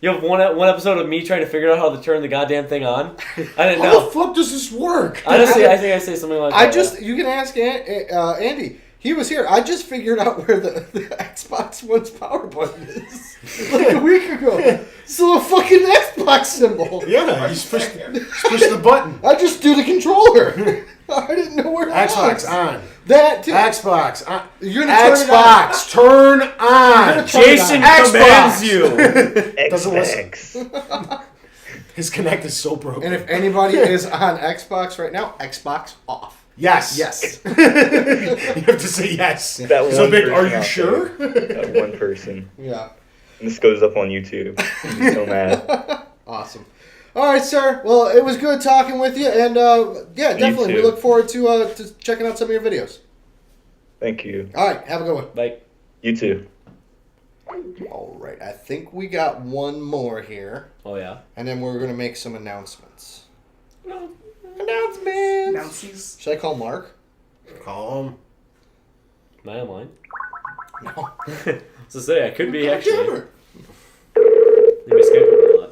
You have one episode of me trying to figure out how to turn the goddamn thing on. I didn't
How
know.
the fuck does this work?
Honestly, I think I say something like that.
You can ask Andy. He was here. I just figured out where the Xbox One's power button is. Like a week ago. It's a little fucking Xbox symbol.
Yeah, you just push the button.
I just do the controller. I didn't know where it
Xbox
was.
on.
That too.
Xbox on.
You're gonna turn it
Xbox turn on.
Jason commands you.
Doesn't listen.
Xbox.
His Connect is so broken.
And if anybody is on Xbox right now, Xbox off.
Yes.
Yes.
You have to say yes.
That
So
one
big,
person
are you
out
sure?
there. That one person.
Yeah.
And this goes up on YouTube. I'm so mad.
Awesome. All right, sir. Well, it was good talking with you, and yeah, definitely, we
too.
look forward to checking out some of your videos.
Thank you.
All right, have a good one.
Like,
You too.
All right, I think we got one more here,
oh yeah.
and then we're gonna make some announcements.
No.
Announcements.
Bouncies.
Should I call Mark?
Call him.
Am I online?
No.
So say I could be actually.
Whichever.
Maybe Skype a lot.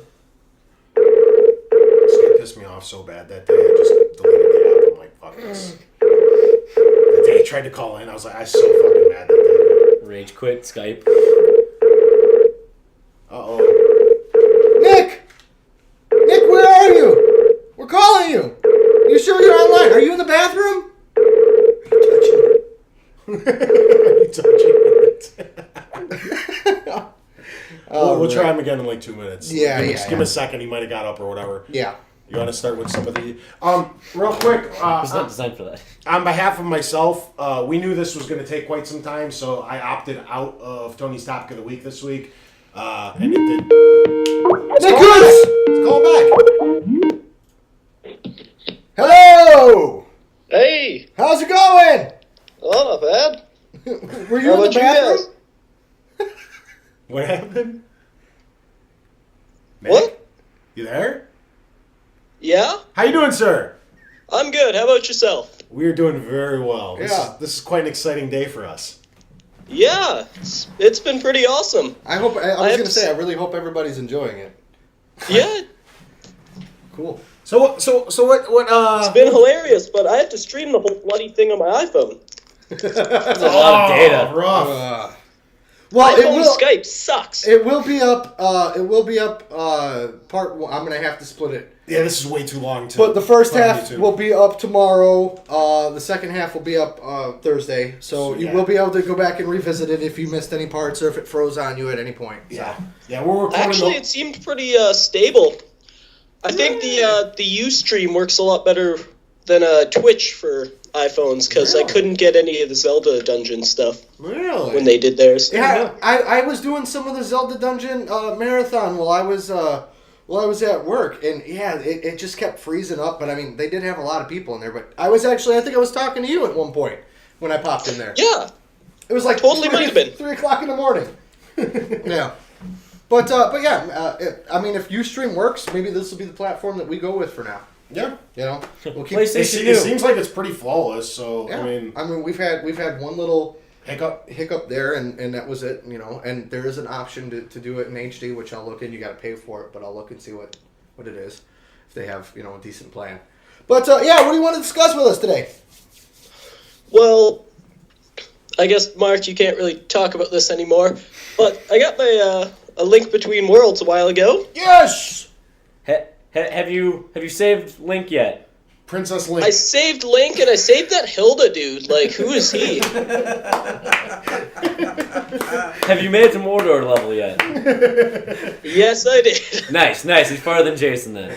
Skype pissed me off so bad that day. I just deleted the app. I'm like, fuck this. The day I tried to call in, I was like, I was so fucking mad that day.
Rage quit Skype.
Uh-oh.
Nick! Nick, where are you? We're calling you. You sure you're online? Are you in the bathroom?
You touching it? We'll try
right.
him again in like 2 minutes.
Yeah,
Give him a second. He might have got up or whatever.
Yeah.
You want to start with some of the... real quick,
It's not designed for that.
on behalf of myself, we knew this was going to take quite some time, so I opted out of Tony's Topic of the Week this week. And it did...
Nick Goose!
Let's call back.
Hello!
Hey!
How's it going?
Oh, not bad.
Were you
How
in the
about you
bathroom?
guys?
What happened? Nick?
What?
You there?
Yeah?
How you doing, sir?
I'm good. How about yourself?
We're doing very well.
Yeah.
This is quite an exciting day for us.
Yeah, it's been pretty awesome.
I was
have
going to
to
say,
s-
I really hope everybody's enjoying it.
Yeah,
Cool.
So what?
It's been hilarious, but I had to stream the whole bloody thing on my iPhone.
That's a lot of data.
Rough.
Well,
iPhone Skype sucks.
It will be up. Part one. I'm gonna have to split it.
Yeah, this is way too long.
But the first
put on
half
YouTube.
will be up tomorrow. The second half will be up Thursday. So you will be able to go back and revisit it if you missed any parts or if it froze on you at any point.
Yeah, we're recording.
Actually, it seemed pretty stable. I think the Ustream works a lot better than Twitch for iPhones because I couldn't get any of the Zelda dungeon stuff when they did theirs.
Yeah, I was doing some of the Zelda Dungeon marathon while I was at work, and it just kept freezing up. But I mean, they did have a lot of people in there. But I think I was talking to you at one point when I popped in there.
Yeah,
it was like
totally might have been
3:00 in the morning. Yeah. But I mean, if Ustream works, maybe this will be the platform that we go with for now.
Yeah,
We'll keep.
It seems like it's pretty flawless. So
Yeah.
I mean,
we've had one little
hiccup
there, and that was it. And there is an option to do it in HD, which I'll look in. You got to pay for it, but I'll look and see what it is if they have a decent plan. But what do you want to discuss with us today?
Well, I guess Mark, you can't really talk about this anymore, but I got my A Link Between Worlds a while ago.
Yes.
Have you saved Link yet?
Princess Link.
I saved Link and I saved that Hilda dude. Like, who is he?
Have you made it to Mordor level yet?
Yes, I did.
Nice. He's farther than Jason then.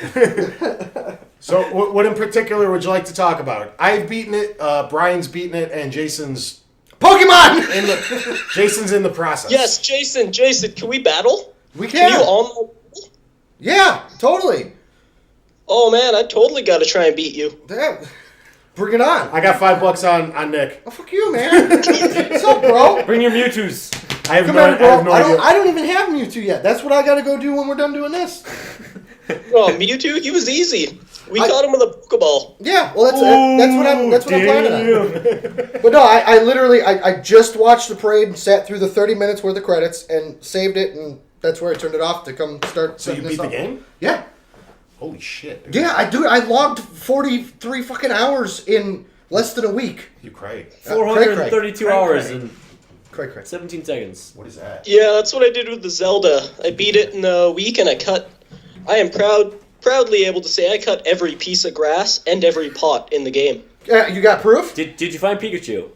So, what in particular would you like to talk about? I've beaten it. Brian's beaten it, and Jason's
Pokemon.
Jason's in the process.
Yes, Jason, can we battle?
We can.
Can you all?
Yeah, totally.
Oh man, I totally got to try and beat you.
Damn. Bring it on.
I got $5 on Nick.
Oh, fuck you, man. What's up, bro?
Bring your Mewtwo's.
I have
Come
no,
on, bro.
I have no idea.
I don't even have Mewtwo yet. That's what I got to go do when we're done doing this.
Oh, Mewtwo, he was easy. We caught him with a Pokeball.
Yeah, well, that's what I'm planning on. But no, I literally just watched the parade and sat through the 30 minutes worth of credits and saved it, and that's where I turned it off to come start.
So you beat the game?
Yeah.
Holy shit. Dude.
Yeah, I logged 43 fucking hours in less than a week.
You cray.
432 hours in
Cray.
17 seconds.
What is that?
Yeah, that's what I did with the Zelda. I beat it in a week, and I am proudly able to say I cut every piece of grass and every pot in the game.
You got proof?
Did you find Pikachu?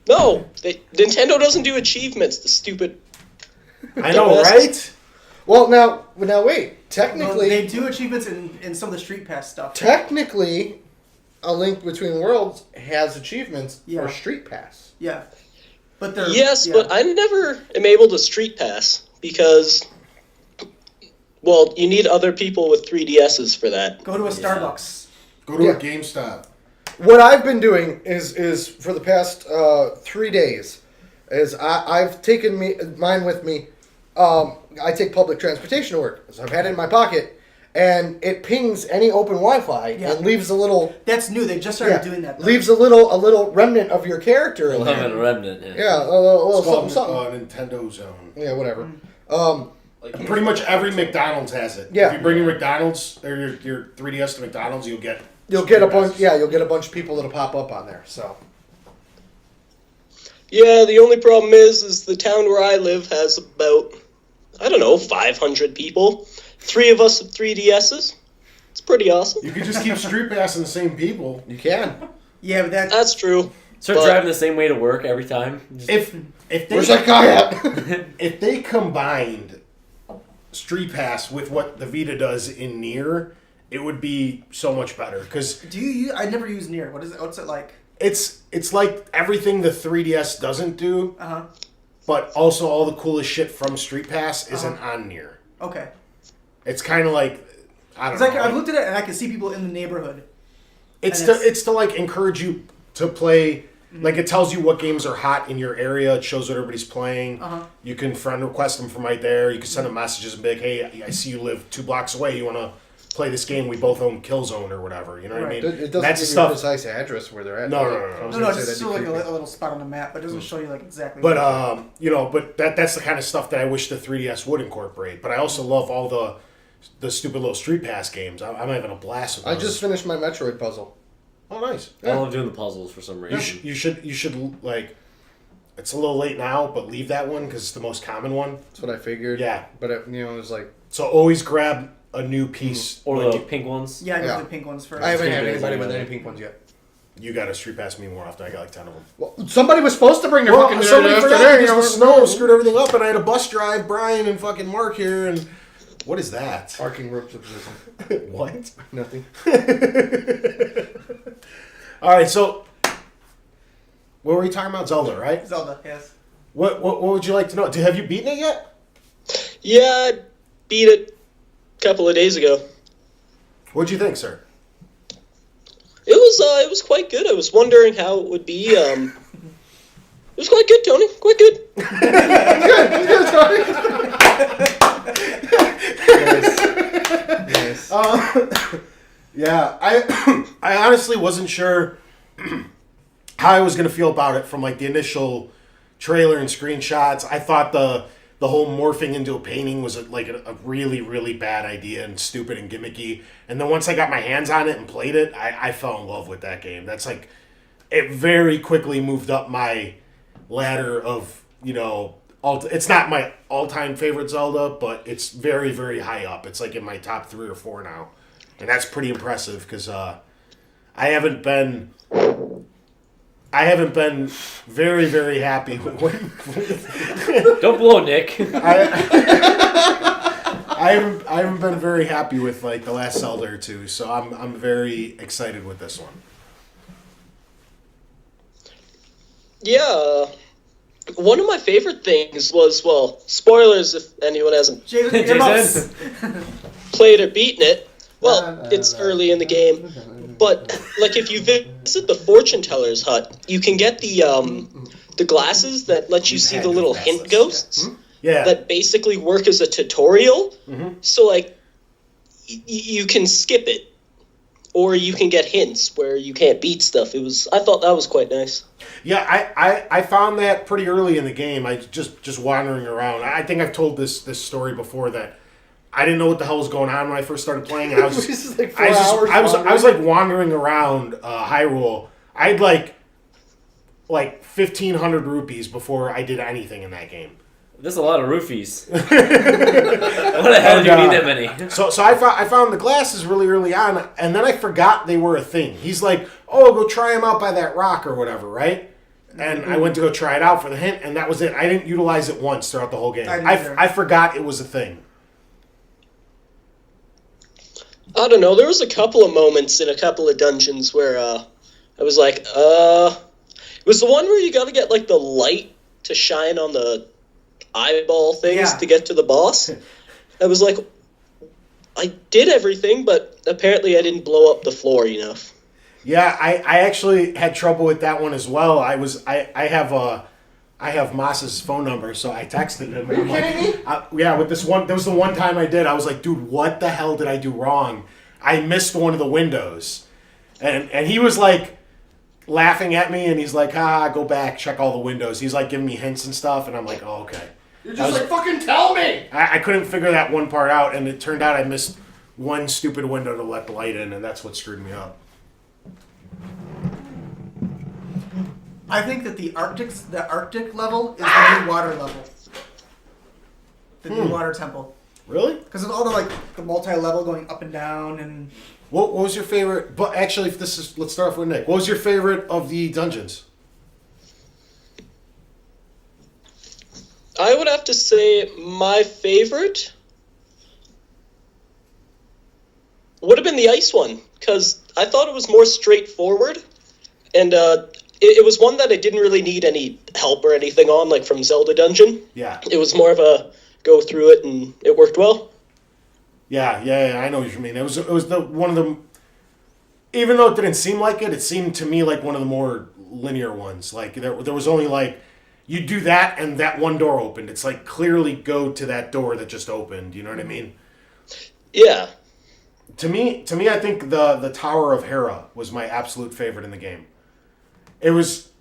No, Nintendo doesn't do achievements. The stupid.
I know, right?
Well, now wait. Technically,
they do achievements in some of the Street Pass stuff.
Technically, A Link Between Worlds has achievements for Street Pass.
Yeah. But
but I never am able to Street Pass because, well, you need other people with 3DSs for that.
Go to a Starbucks.
Go to a GameStop.
What I've been doing is for the past 3 days, is I've taken mine with me. I take public transportation to work, so I've had it in my pocket, and it pings any open Wi-Fi and leaves a little.
That's new. They just started doing that. Though.
Leaves a little remnant of your character in there.
A remnant.
Yeah, a little
It's
something.
Nintendo Zone.
Yeah, whatever.
Pretty much every McDonald's has it.
Yeah.
If you bring your McDonald's or your 3DS to McDonald's, you'll get
a bunch. Yeah, you'll get a bunch of people that'll pop up on there. So.
Yeah, the only problem is the town where I live has about, 500 people. 3 of us with 3DSs. It's pretty awesome.
You could just keep Street Passing the same people.
You can.
Yeah, but
that's true.
Start driving the same way to work every time.
If they,
where's that guy at?
If they combined Street Pass with what the Vita does in Nier, it would be so much better. Because
I never use Nier. What is it? What's it like?
It's like everything the 3DS doesn't do, but also all the coolest shit from Street Pass isn't on Nier.
Okay.
It's kind of like, I don't know.
I've looked at it and I can see people in the neighborhood.
It's to like encourage you to play. Like it tells you what games are hot in your area. It shows what everybody's playing. You can friend request them from right there. You can send them messages and be like, "Hey, I see you live 2 blocks away. You want to play this game? We both own Killzone or whatever." You know what I mean?
It doesn't
That's
give
stuff.
you a precise address where they're at.
No.
It's just still like a little spot on the map, but it doesn't show you like exactly.
But but that's the kind of stuff that I wish the 3DS would incorporate. But I also love all the the stupid little Street Pass games. I'm having a blast with those.
I just finished my Metroid puzzle.
Oh, nice.
I love doing the puzzles for some reason.
You should like. It's a little late now, but leave that one because it's the most common one.
That's what I figured.
Yeah,
but it was like.
So always grab a new piece
or the pink ones.
Yeah, I go the pink ones first.
I haven't had anybody with any pink ones yet.
You got to Street Pass me more often. I got like 10 of them.
Well, somebody was supposed to bring their fucking
somebody forgot
yesterday.
because the snow screwed everything up, and I had a bus drive, Brian and fucking Mark here, and what is that?
Arcing ropes of position.
What?
Nothing.
All right, so what were we talking about? Zelda, right?
Zelda, yes.
What would you like to know? Have you beaten it yet?
Yeah, I beat it a couple of days ago.
What'd you think, sir?
It was quite good. I was wondering how it would be. It was quite good, Tony. Quite good.
Nice.
Yeah, I honestly wasn't sure how I was gonna feel about it from like the initial trailer and screenshots. I thought the whole morphing into a painting was a really, really bad idea and stupid and gimmicky. And then once I got my hands on it and played it, I fell in love with that game. That's like, it very quickly moved up my ladder of, it's not my all-time favorite Zelda, but it's very, very high up. It's like in my top 3 or 4 now. And that's pretty impressive because I haven't been very, very happy with
Don't blow, Nick.
I haven't been very happy with like the last Zelda or two, so I'm very excited with this one.
Yeah, one of my favorite things was, well, spoilers if anyone hasn't
Jason.
played or beaten it. Well, it's early in the game, but like if you visit the fortune teller's hut, you can get the glasses that let you see the little hint ghosts.
Yeah.
That basically work as a tutorial.
Mm-hmm.
So like you can skip it, or you can get hints where you can't beat stuff. I thought that was quite nice.
Yeah, I found that pretty early in the game. I just wandering around. I think I've told this story before that I didn't know what the hell was going on when I first started playing, and I was just
like
I was like wandering around Hyrule. I had like 1,500 rupees before I did anything in that game.
There's a lot of roofies. What the hell do you need that many?
So I found the glasses really early on, and then I forgot they were a thing. He's like, "Oh, go try them out by that rock or whatever," right? And I went to go try it out for the hint, and that was it. I didn't utilize it once throughout the whole game. I forgot it was a thing.
I don't know. There was a couple of moments in a couple of dungeons where I was like, it was the one where you got to get like the light to shine on the eyeball things to get to the boss. I was like, I did everything, but apparently I didn't blow up the floor enough.
Yeah, I actually had trouble with that one as well. I have Moss's phone number, so I texted him. And I'm like, yeah, with this one, that was the one time I did. I was like, dude, what the hell did I do wrong? I missed one of the windows, and he was like laughing at me, and he's like, go back, check all the windows. He's like giving me hints and stuff, and I'm like, oh, okay.
You're just like, fucking tell me!
I couldn't figure that one part out, and it turned out I missed one stupid window to let the light in, and that's what screwed me up.
I think that the Arctic level is the new water level. The new water temple.
Really?
Because of all the multi-level going up and down and...
What was your favorite? But actually, let's start off with Nick. What was your favorite of the dungeons?
I would have to say my favorite would have been the ice one, because I thought it was more straightforward, and it was one that I didn't really need any help or anything on, like from Zelda Dungeon.
Yeah.
It was more of a go through it, and it worked well.
Yeah, I know what you mean. It was one of the, even though it didn't seem like it seemed to me like one of the more linear ones. Like there was only like, you do that and that one door opened. It's like clearly go to that door that just opened. You know what I mean?
Yeah.
To me, I think the Tower of Hera was my absolute favorite in the game. It was,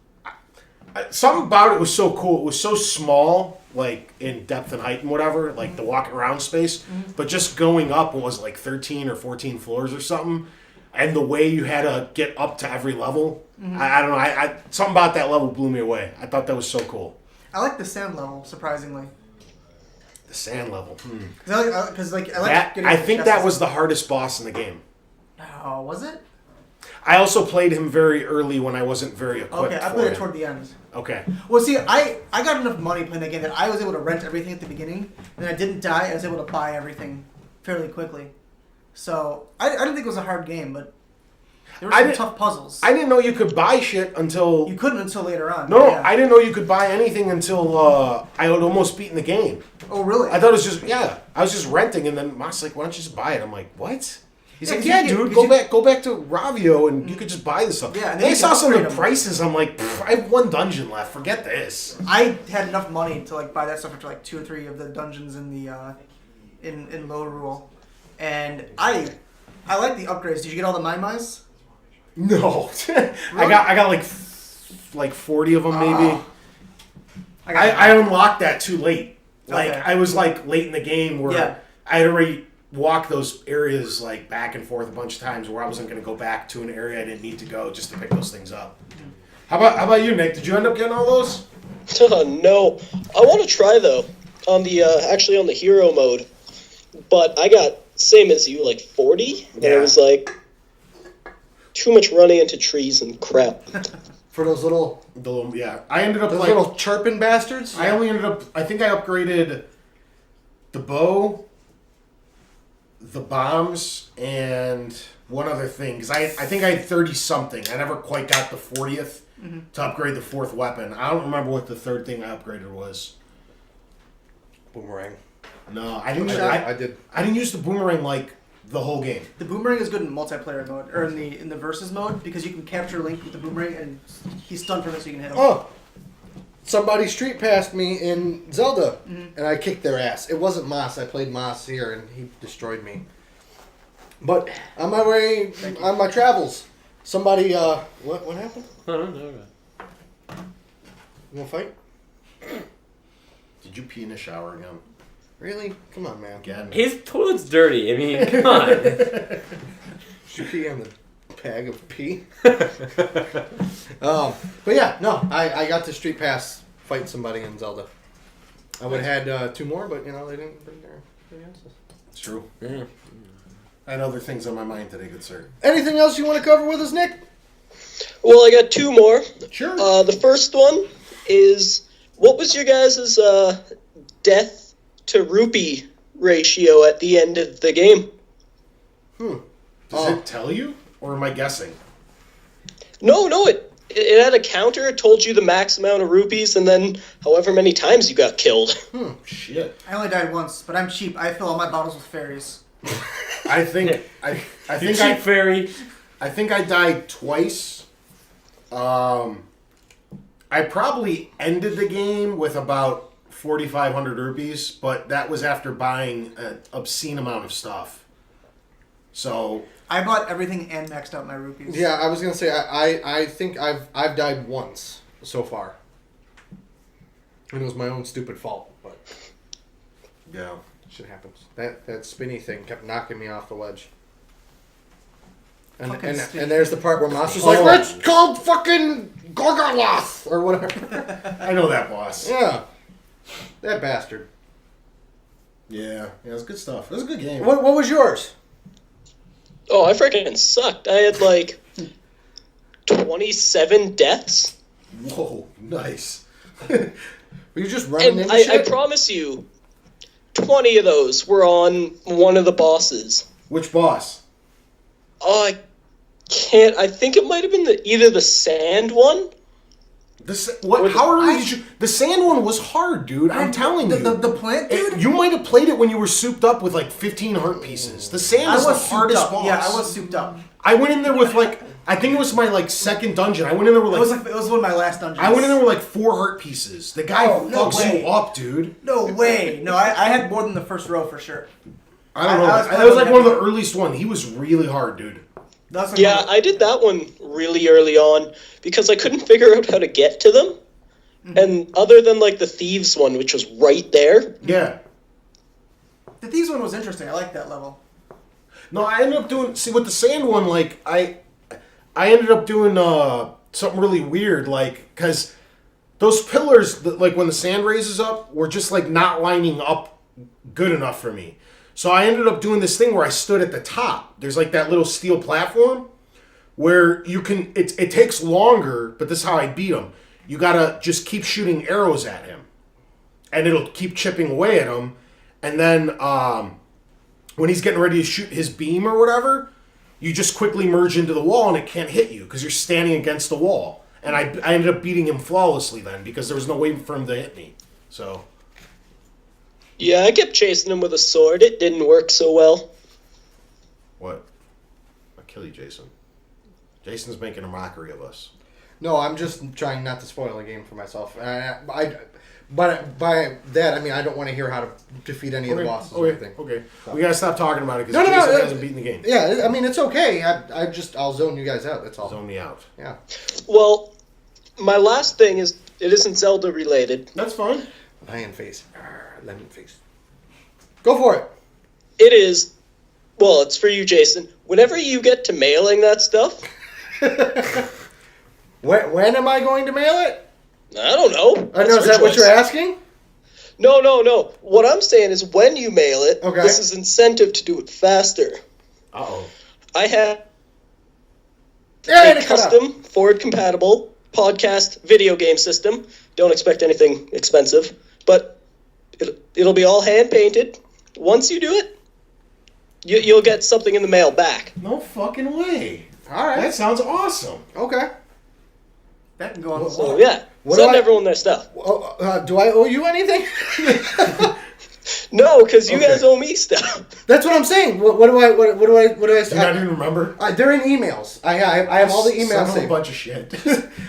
Something about it was so cool. It was so small, like in depth and height and whatever, like the walk around space. But just going up, what was it, like 13 or 14 floors or something, and the way you had to get up to every level. I don't know. I something about that level blew me away. I thought that was so cool.
I like the sand level, surprisingly.
The sand level.
Because I like
That,
getting
I
the
think
chests.
that was the hardest boss in the game.
Oh, was it?
I also played him very early when I wasn't very equipped.
Okay, I
for
played it
him.
toward the end.
Okay.
Well, see, I got enough money playing the game that I was able to rent everything at the beginning, and I didn't die. I was able to buy everything fairly quickly. So I didn't think it was a hard game, but there were some tough puzzles.
I didn't know you could buy shit until...
You couldn't until later on.
No,
yeah.
I didn't know you could buy anything until I had almost beaten the game.
Oh, really?
I thought it was just, I was just renting, and then Moss like, why don't you just buy it? I'm like, what? He's
Yeah,
like,
'cause
yeah,
you
dude,
can't-
go back to Ravio, and you could just buy this stuff.
Yeah, and
and
then
I
you
saw
can
some of the
upgrade 'em.
prices, I'm like, I have one dungeon left, forget this.
I had enough money to like buy that stuff for like 2 or 3 of the dungeons in the in Low Rule, and I like the upgrades. Did you get all the Mai?
No.
Really?
I got like 40 of them, maybe. I unlocked that too late. Like,
Okay.
I was like late in the game where
Yeah.
I had already walked those areas like back and forth a bunch of times where I wasn't going to go back to an area I didn't need to go just to pick those things up. How about you, Nick? Did you end up getting all those?
No. I want to try, though, on the actually on the hero mode. But I got, same as you, like 40. And it was like too much running into trees and crap.
For those little...
I ended up
Those
like...
little chirping bastards?
I only ended up... I think I upgraded the bow, the bombs, and one other thing. Because I think I had 30-something. I never quite got the 40th to upgrade the 4th weapon. I don't remember what the 3rd thing I upgraded was.
Boomerang.
No, I didn't.
I did.
I didn't use the boomerang like the whole game.
The boomerang is good in multiplayer mode, or in the versus mode, because you can capture Link with the boomerang, and he's stunned from it, so you can hit him.
Oh! Somebody street passed me in Zelda, and I kicked their ass. It wasn't Moss. I played Moss here, and he destroyed me. But on my way, on my travels, somebody, what happened? You want to fight?
Did you pee in the shower again?
Really? Come on, man.
Again?
His toilet's dirty. I mean, come on.
Did you pee on the bag of pee? But yeah, no, I got to street pass fight somebody in Zelda. I would have had 2 more, but they didn't bring their answers.
It's true.
Yeah.
I had other things on my mind today, good sir.
Anything else you want to cover with us, Nick?
Well, I got 2 more.
Sure.
The first one is, what was your guys' death to rupee ratio at the end of the game?
Does it tell you, or am I guessing?
No, it had a counter. It told you the max amount of rupees, and then however many times you got killed.
Shit.
I only died once, but I'm cheap. I fill all my bottles with fairies.
I think I think
Cheap fairy.
I think I died twice. I probably ended the game with about 4,500 rupees, but that was after buying an obscene amount of stuff. So
I bought everything and maxed out my rupees.
Yeah, I was gonna say I think I've died once so far. And it was my own stupid fault, but
yeah,
shit happens. That spinny thing kept knocking me off the ledge. And
Fucking
and,
spinny
and there's the part where Moss was like, "Let's call fucking Gorgoroth," or whatever.
I know that boss.
Yeah, that bastard.
Yeah, it was good stuff. It was a good game.
What was yours?
Oh, I freaking sucked. I had like 27 deaths.
Whoa, nice.
Were you just running
And
into
I
shit?
promise you, 20 of those were on one of the bosses.
Which boss?
Oh, I can't. I think it might have been either the sand one.
How early did you? The sand one was hard, dude. I'm telling you.
The plant dude?
You might have played it when you were souped up with like 15 heart pieces. The sand
I
is the
was souped
hardest
up.
boss.
Yeah, I was souped up.
I went in there with like, I think it was my like second dungeon. I went in there with like,
It was one of my last dungeons.
I went in there with like 4 heart pieces. The guy
no
fucks
way.
you up, dude.
No way. No, I had more than the first row for sure.
I don't know.
I was
That was like one of the
playing-
earliest one. He was really hard, dude.
That's
Yeah, I did that one really early on because I couldn't figure out how to get to them. And other than like the Thieves one, which was right there.
Yeah.
The Thieves one was interesting. I like that level.
No, I ended up doing with the sand one. Like I ended up doing something really weird. Like because those pillars, like when the sand raises up, were just like not lining up good enough for me. So I ended up doing this thing where I stood at the top. There's like that little steel platform where you can. It takes longer, but this is how I beat him. You gotta just keep shooting arrows at him, and it'll keep chipping away at him. And then when he's getting ready to shoot his beam or whatever, you just quickly merge into the wall and it can't hit you because you're standing against the wall. And I ended up beating him flawlessly then because there was no way for him to hit me. So.
Yeah, I kept chasing him with a sword. It didn't work so well.
What? I'll kill you, Jason. Jason's making a mockery of us.
No, I'm just trying not to spoil the game for myself. But by that, I mean I don't want to hear how to defeat any of the bosses or anything.
Okay. We gotta stop talking about it because
No,
Jason hasn't beaten the game.
Yeah, I mean it's okay. I'll zone you guys out. That's all.
Zone me out.
Yeah.
Well, my last thing is it isn't Zelda related.
That's fine.
Lion face. Lemon face. Go for it.
It is. Well, it's for you, Jason. Whenever you get to mailing that stuff.
When am I going to mail it?
I don't know.
I know, is that what you're asking?
No. What I'm saying is when you mail it,
okay.
This is incentive to do it faster.
Uh-oh.
I have a custom forward-compatible podcast video game system. Don't expect anything expensive, but it'll be all hand-painted. Once you do it, you'll get something in the mail back.
No fucking way.
All right.
That sounds awesome.
Okay.
That can go on the
So,
wall.
yeah. Send everyone their stuff.
Do I owe you anything?
No, because you guys owe me stuff.
That's what I'm saying. What do I?
Do you not even remember?
They're in emails. I have all the emails
Son of a
saved.
bunch of shit.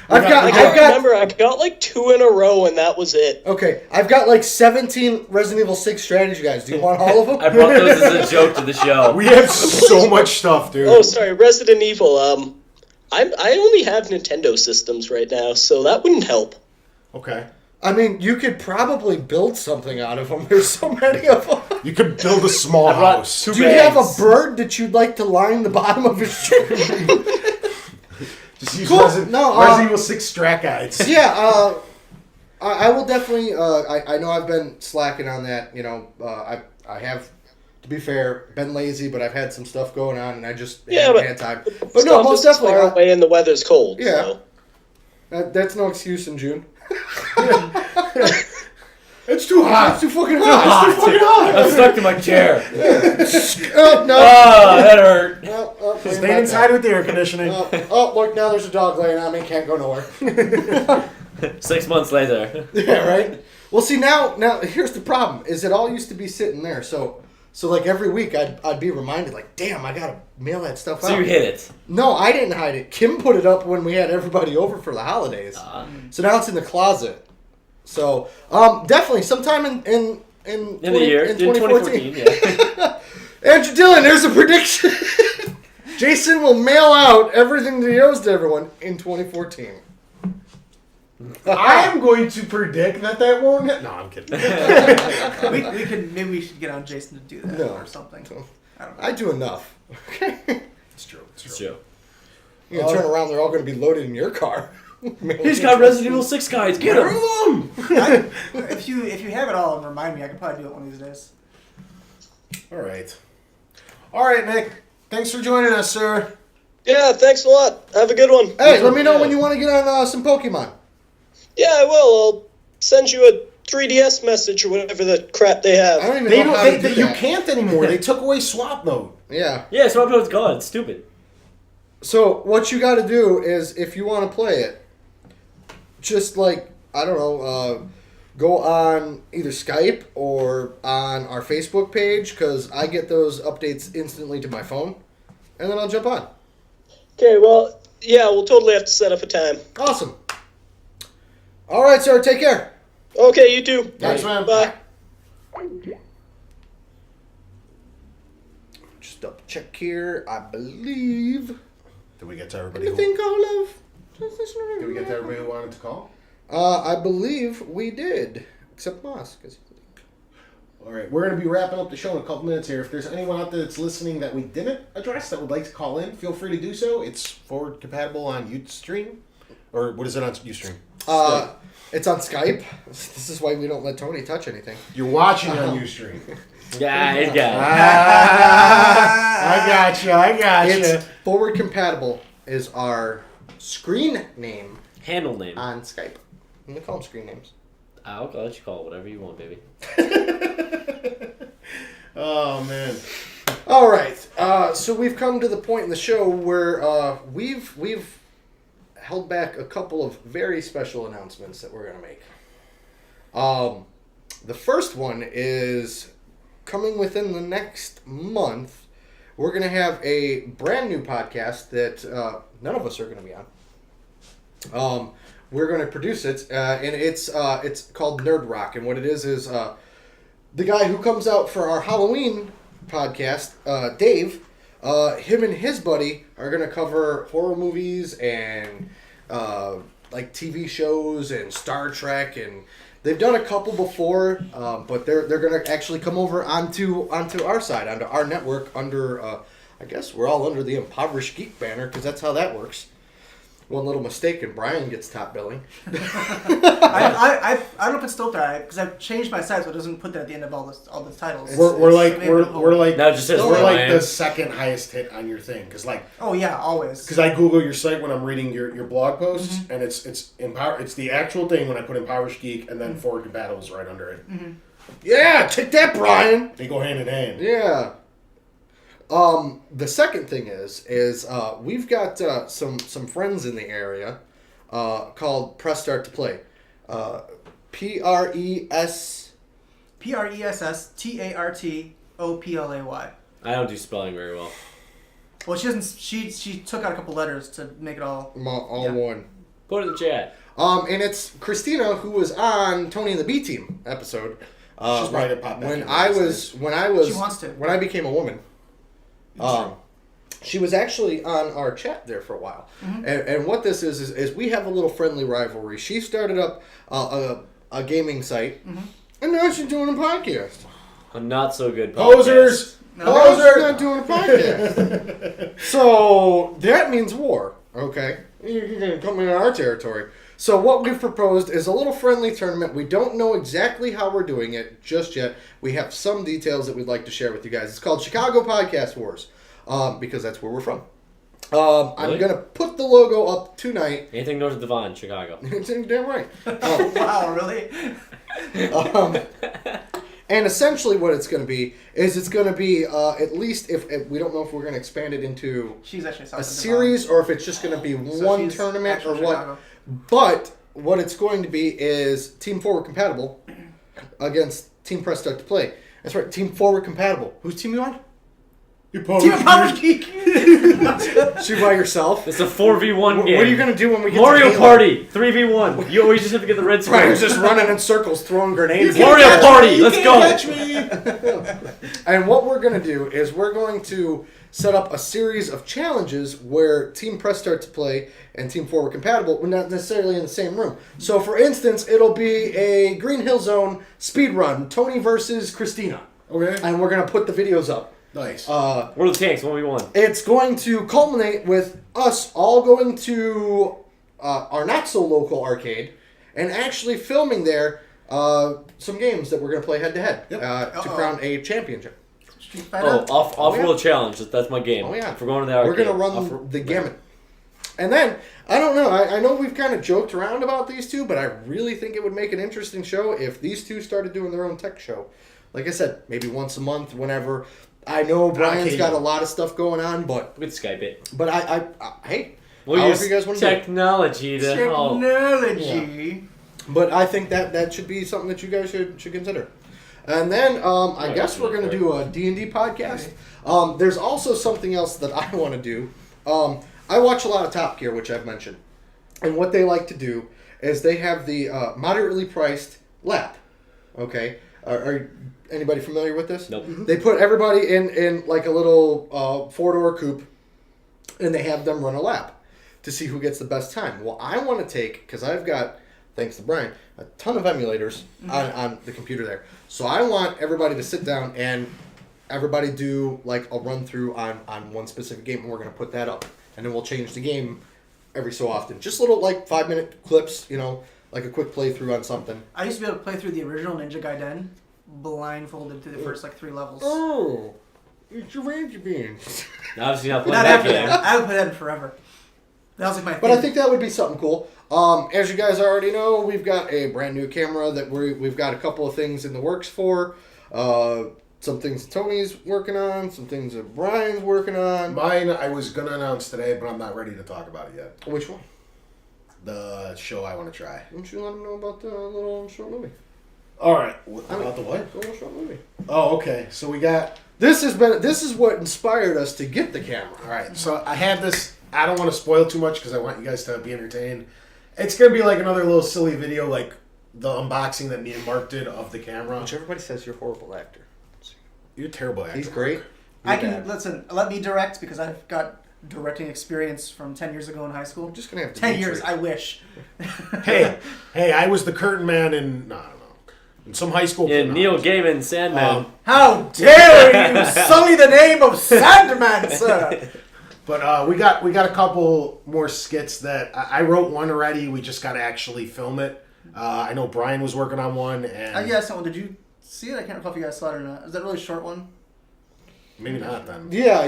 I remember I got like 2 in a row and that was it.
Okay, I've got like 17 Resident Evil 6 strategy guides. Do you want all of them?
I brought those as a joke to the show.
We have so much stuff, dude.
Oh, sorry, Resident Evil. I only have Nintendo systems right now, so that wouldn't help.
Okay.
I mean, you could probably build something out of them. There's so many of them.
You could build a small house.
Do you have a bird that you'd like to line the bottom of his ship?
Just use
Cool.
Resident Evil 6 strat guides.
Yeah, I will definitely. I know I've been slacking on that. You know, I have, to be fair, been lazy, but I've had some stuff going on, and I just haven't had time. But no, most definitely.
Far away and the weather's cold.
Yeah,
so.
That's no excuse in June.
It's too hot.
It's too fucking hot.
It's too fucking hot.
I'm stuck to my chair.
Oh no!
Oh, that hurt.
Stay inside with the air conditioning.
Look, now there's a dog laying on me. Can't go nowhere.
6 months later.
Yeah, right. Well, see now here's the problem: is it all used to be sitting there. So like every week I'd be reminded, like, damn, I gotta mail that stuff out.
So you hid it.
No, I didn't hide it. Kim put it up when we had everybody over for the holidays. So now it's in the closet. So definitely sometime in
the year, in 2014, yeah.
Andrew Dillon, there's a prediction. Jason will mail out everything that he owes to everyone in 2014.
I am going to predict that won't hit. No, I'm kidding.
Maybe we should get on Jason to do that or something. I don't know.
I do enough.
It's true.
It's true.
You're going to turn around, they're all going to be loaded in your car.
He's got Resident Evil 6 guides. Get him!
If you have it all and remind me, I could probably do it one of these days.
All right, Nick. Thanks for joining us, sir.
Yeah, thanks a lot. Have a good one.
Hey, let me know when you want to get on some Pokemon.
Yeah, I will. I'll send you a 3DS message or whatever the crap they have.
I don't even know how to do
You
that.
can't anymore. They took away swap mode.
Yeah.
Yeah, Swap Mode's gone. It's stupid.
So what you got to do is, if you want to play it, just like, I don't know, go on either Skype or on our Facebook page, because I get those updates instantly to my phone, and then I'll jump on.
Okay, well, yeah, we'll totally have to set up a time.
Awesome. All right, sir. Take care.
Okay, you too.
Thanks, man.
Bye.
Just double check here. I believe.
Did we get to everybody?
Anything call of?
Did we get to everybody who wanted to call?
I believe we did, except Moss.
All right, we're going to be wrapping up the show in a couple minutes here. If there's anyone out there that's listening that we didn't address that would like to call in, feel free to do so. It's forward compatible on Ustream, or what is it on Ustream?
It's on Skype. This is why we don't let Tony touch anything.
You're watching on Ustream.
Yeah, he's got it.
I got you.
It's forward compatible is our screen name
Handle name.
on Skype. I'm going to call them screen names.
I'll let you call it whatever you want, baby.
Oh, man.
All right. So we've come to the point in the show where we've held back a couple of very special announcements that we're going to make. The first one is coming within the next month. We're going to have a brand new podcast that none of us are going to be on. We're going to produce it, and it's called Nerd Rock. And what it is the guy who comes out for our Halloween podcast, Dave, him and his buddy are going to cover horror movies and like TV shows and Star Trek, and they've done a couple before, but they're going to actually come over onto our side, onto our network under, I guess we're all under the Impoverished Geek banner, because that's how that works. One little mistake and Brian gets top billing.
I don't know if it's still there because I've changed my site so it doesn't put that at the end of all the titles.
We're like
No, it just says
we're like
Ryan.
the second highest hit on your thing, because
Oh yeah, always.
Because I Google your site when I'm reading your blog posts, and it's the actual thing when I put Impoverished Geek and then Forward Compatible is right under it.
Mm-hmm.
Yeah, take that, Brian.
They go hand in hand.
Yeah. The second thing is we've got some friends in the area called Press Start to Play.
PRESSTARTOPLAY.
I don't do spelling very well.
Well, she doesn't. She took out a couple letters to make it all
one.
Put it in the chat.
And it's Christina who was on Tony and the B Team episode.
She's probably gonna pop back
when
in
I was
She wants to.
when I became a woman. She was actually on our chat there for a while. Mm-hmm. And what this is we have a little friendly rivalry. She started up a gaming site, and now she's doing a podcast.
A not so good podcast.
Posers!
No.
Posers not doing a podcast. So that means war, okay? You're going to come into our territory. So what we've proposed is a little friendly tournament. We don't know exactly how we're doing it just yet. We have some details that we'd like to share with you guys. It's called Chicago Podcast Wars, because that's where we're from.
Really?
I'm going to put the logo up tonight.
Anything north of Devon, Chicago.
Damn right.
Wow, really?
And essentially what it's going to be is it's going to be, at least if we don't know if we're going to expand it into
She's actually
a series or if it's just going to be one tournament or what.
Chicago.
But what it's going to be is Team Forward Compatible against Team Press Start to Play. That's right, Team Forward Compatible. Whose team you on?
Team Impoverished Geek.
She by yourself?
It's a 4v1 game.
What are you going to do when we get
Mario
to Halo?
Party 3v1. You always just have to get the red square.
Brian's just running in circles, throwing grenades.
Mario Party, let's go.
Catch me!
And what we're going to do is we're going to set up a series of challenges where Team Press Start to Play and Team Forward Compatible are not necessarily in the same room. So, for instance, it'll be a Green Hill Zone speed run, Tony versus Christina.
Okay.
And we're going to put the videos up.
Nice.
What are the tanks? 1v1.
It's going to culminate with us all going to our not-so-local arcade and actually filming there some games that we're going to play head-to-head to crown a championship.
Street Fighter.
Off-world challenge. That's my game.
Oh, yeah.
If we're going to the arcade.
We're going to run the gamut. And then, I don't know, I know we've kind of joked around about these two, but I really think it would make an interesting show if these two started doing their own tech show. Like I said, maybe once a month, whenever. I know Brian's got a lot of stuff going on, but...
We could Skype it.
But hey,
We'll
however
use
you guys want to do it.
technology to help.
Technology.
But I think that should be something that you guys should consider. And then I guess we're going to do a D&D podcast. There's also something else that I want to do. I watch a lot of Top Gear, which I've mentioned. And what they like to do is they have the moderately priced lap. Okay? Are anybody familiar with this?
Nope.
They put everybody in like a little four-door coupe, and they have them run a lap to see who gets the best time. Well, I want to take, because I've got thanks to Brian, a ton of emulators on the computer there. So I want everybody to sit down and everybody do like a run through on one specific game, and we're going to put that up. And then we'll change the game every so often. Just little like 5-minute clips, like a quick playthrough on something.
I used to be able to play through the original Ninja Gaiden blindfolded through the first like 3 levels.
Oh, it's your Ranger Beans.
Obviously not playing
Not
that
after
game.
that. I haven't played that in forever. That was like my thing.
But I think that would be something cool. As you guys already know, we've got a brand new camera that we've got a couple of things in the works for. Some things Tony's working on, some things that Brian's working on.
Mine, I was going to announce today, but I'm not ready to talk about it yet.
Which one?
The show I want to try.
Why don't you let them know about the little short movie?
All right. About the what?
The little short movie.
Oh, okay. So we got...
This is what inspired us to get the camera.
All right. So I had this... I don't want to spoil too much because I want you guys to be entertained. It's going to be like another little silly video like the unboxing that me and Mark did of the camera.
Which everybody says you're a horrible actor.
You're a terrible actor.
He's great.
I can let me direct because I've got directing experience from 10 years ago in high school.
I'm just gonna have to
10 years. I wish.
hey, I was the curtain man in I don't know, in some high school.
In Neil Gaiman's Sandman.
How dare you sully the name of Sandman, sir?
But we got a couple more skits that I wrote one already. We just got to actually film it. I know Brian was working on one, and
Yeah, someone did you see it? I can't recall if you guys saw it or not. Is that a really short one?
maybe not then.
Yeah.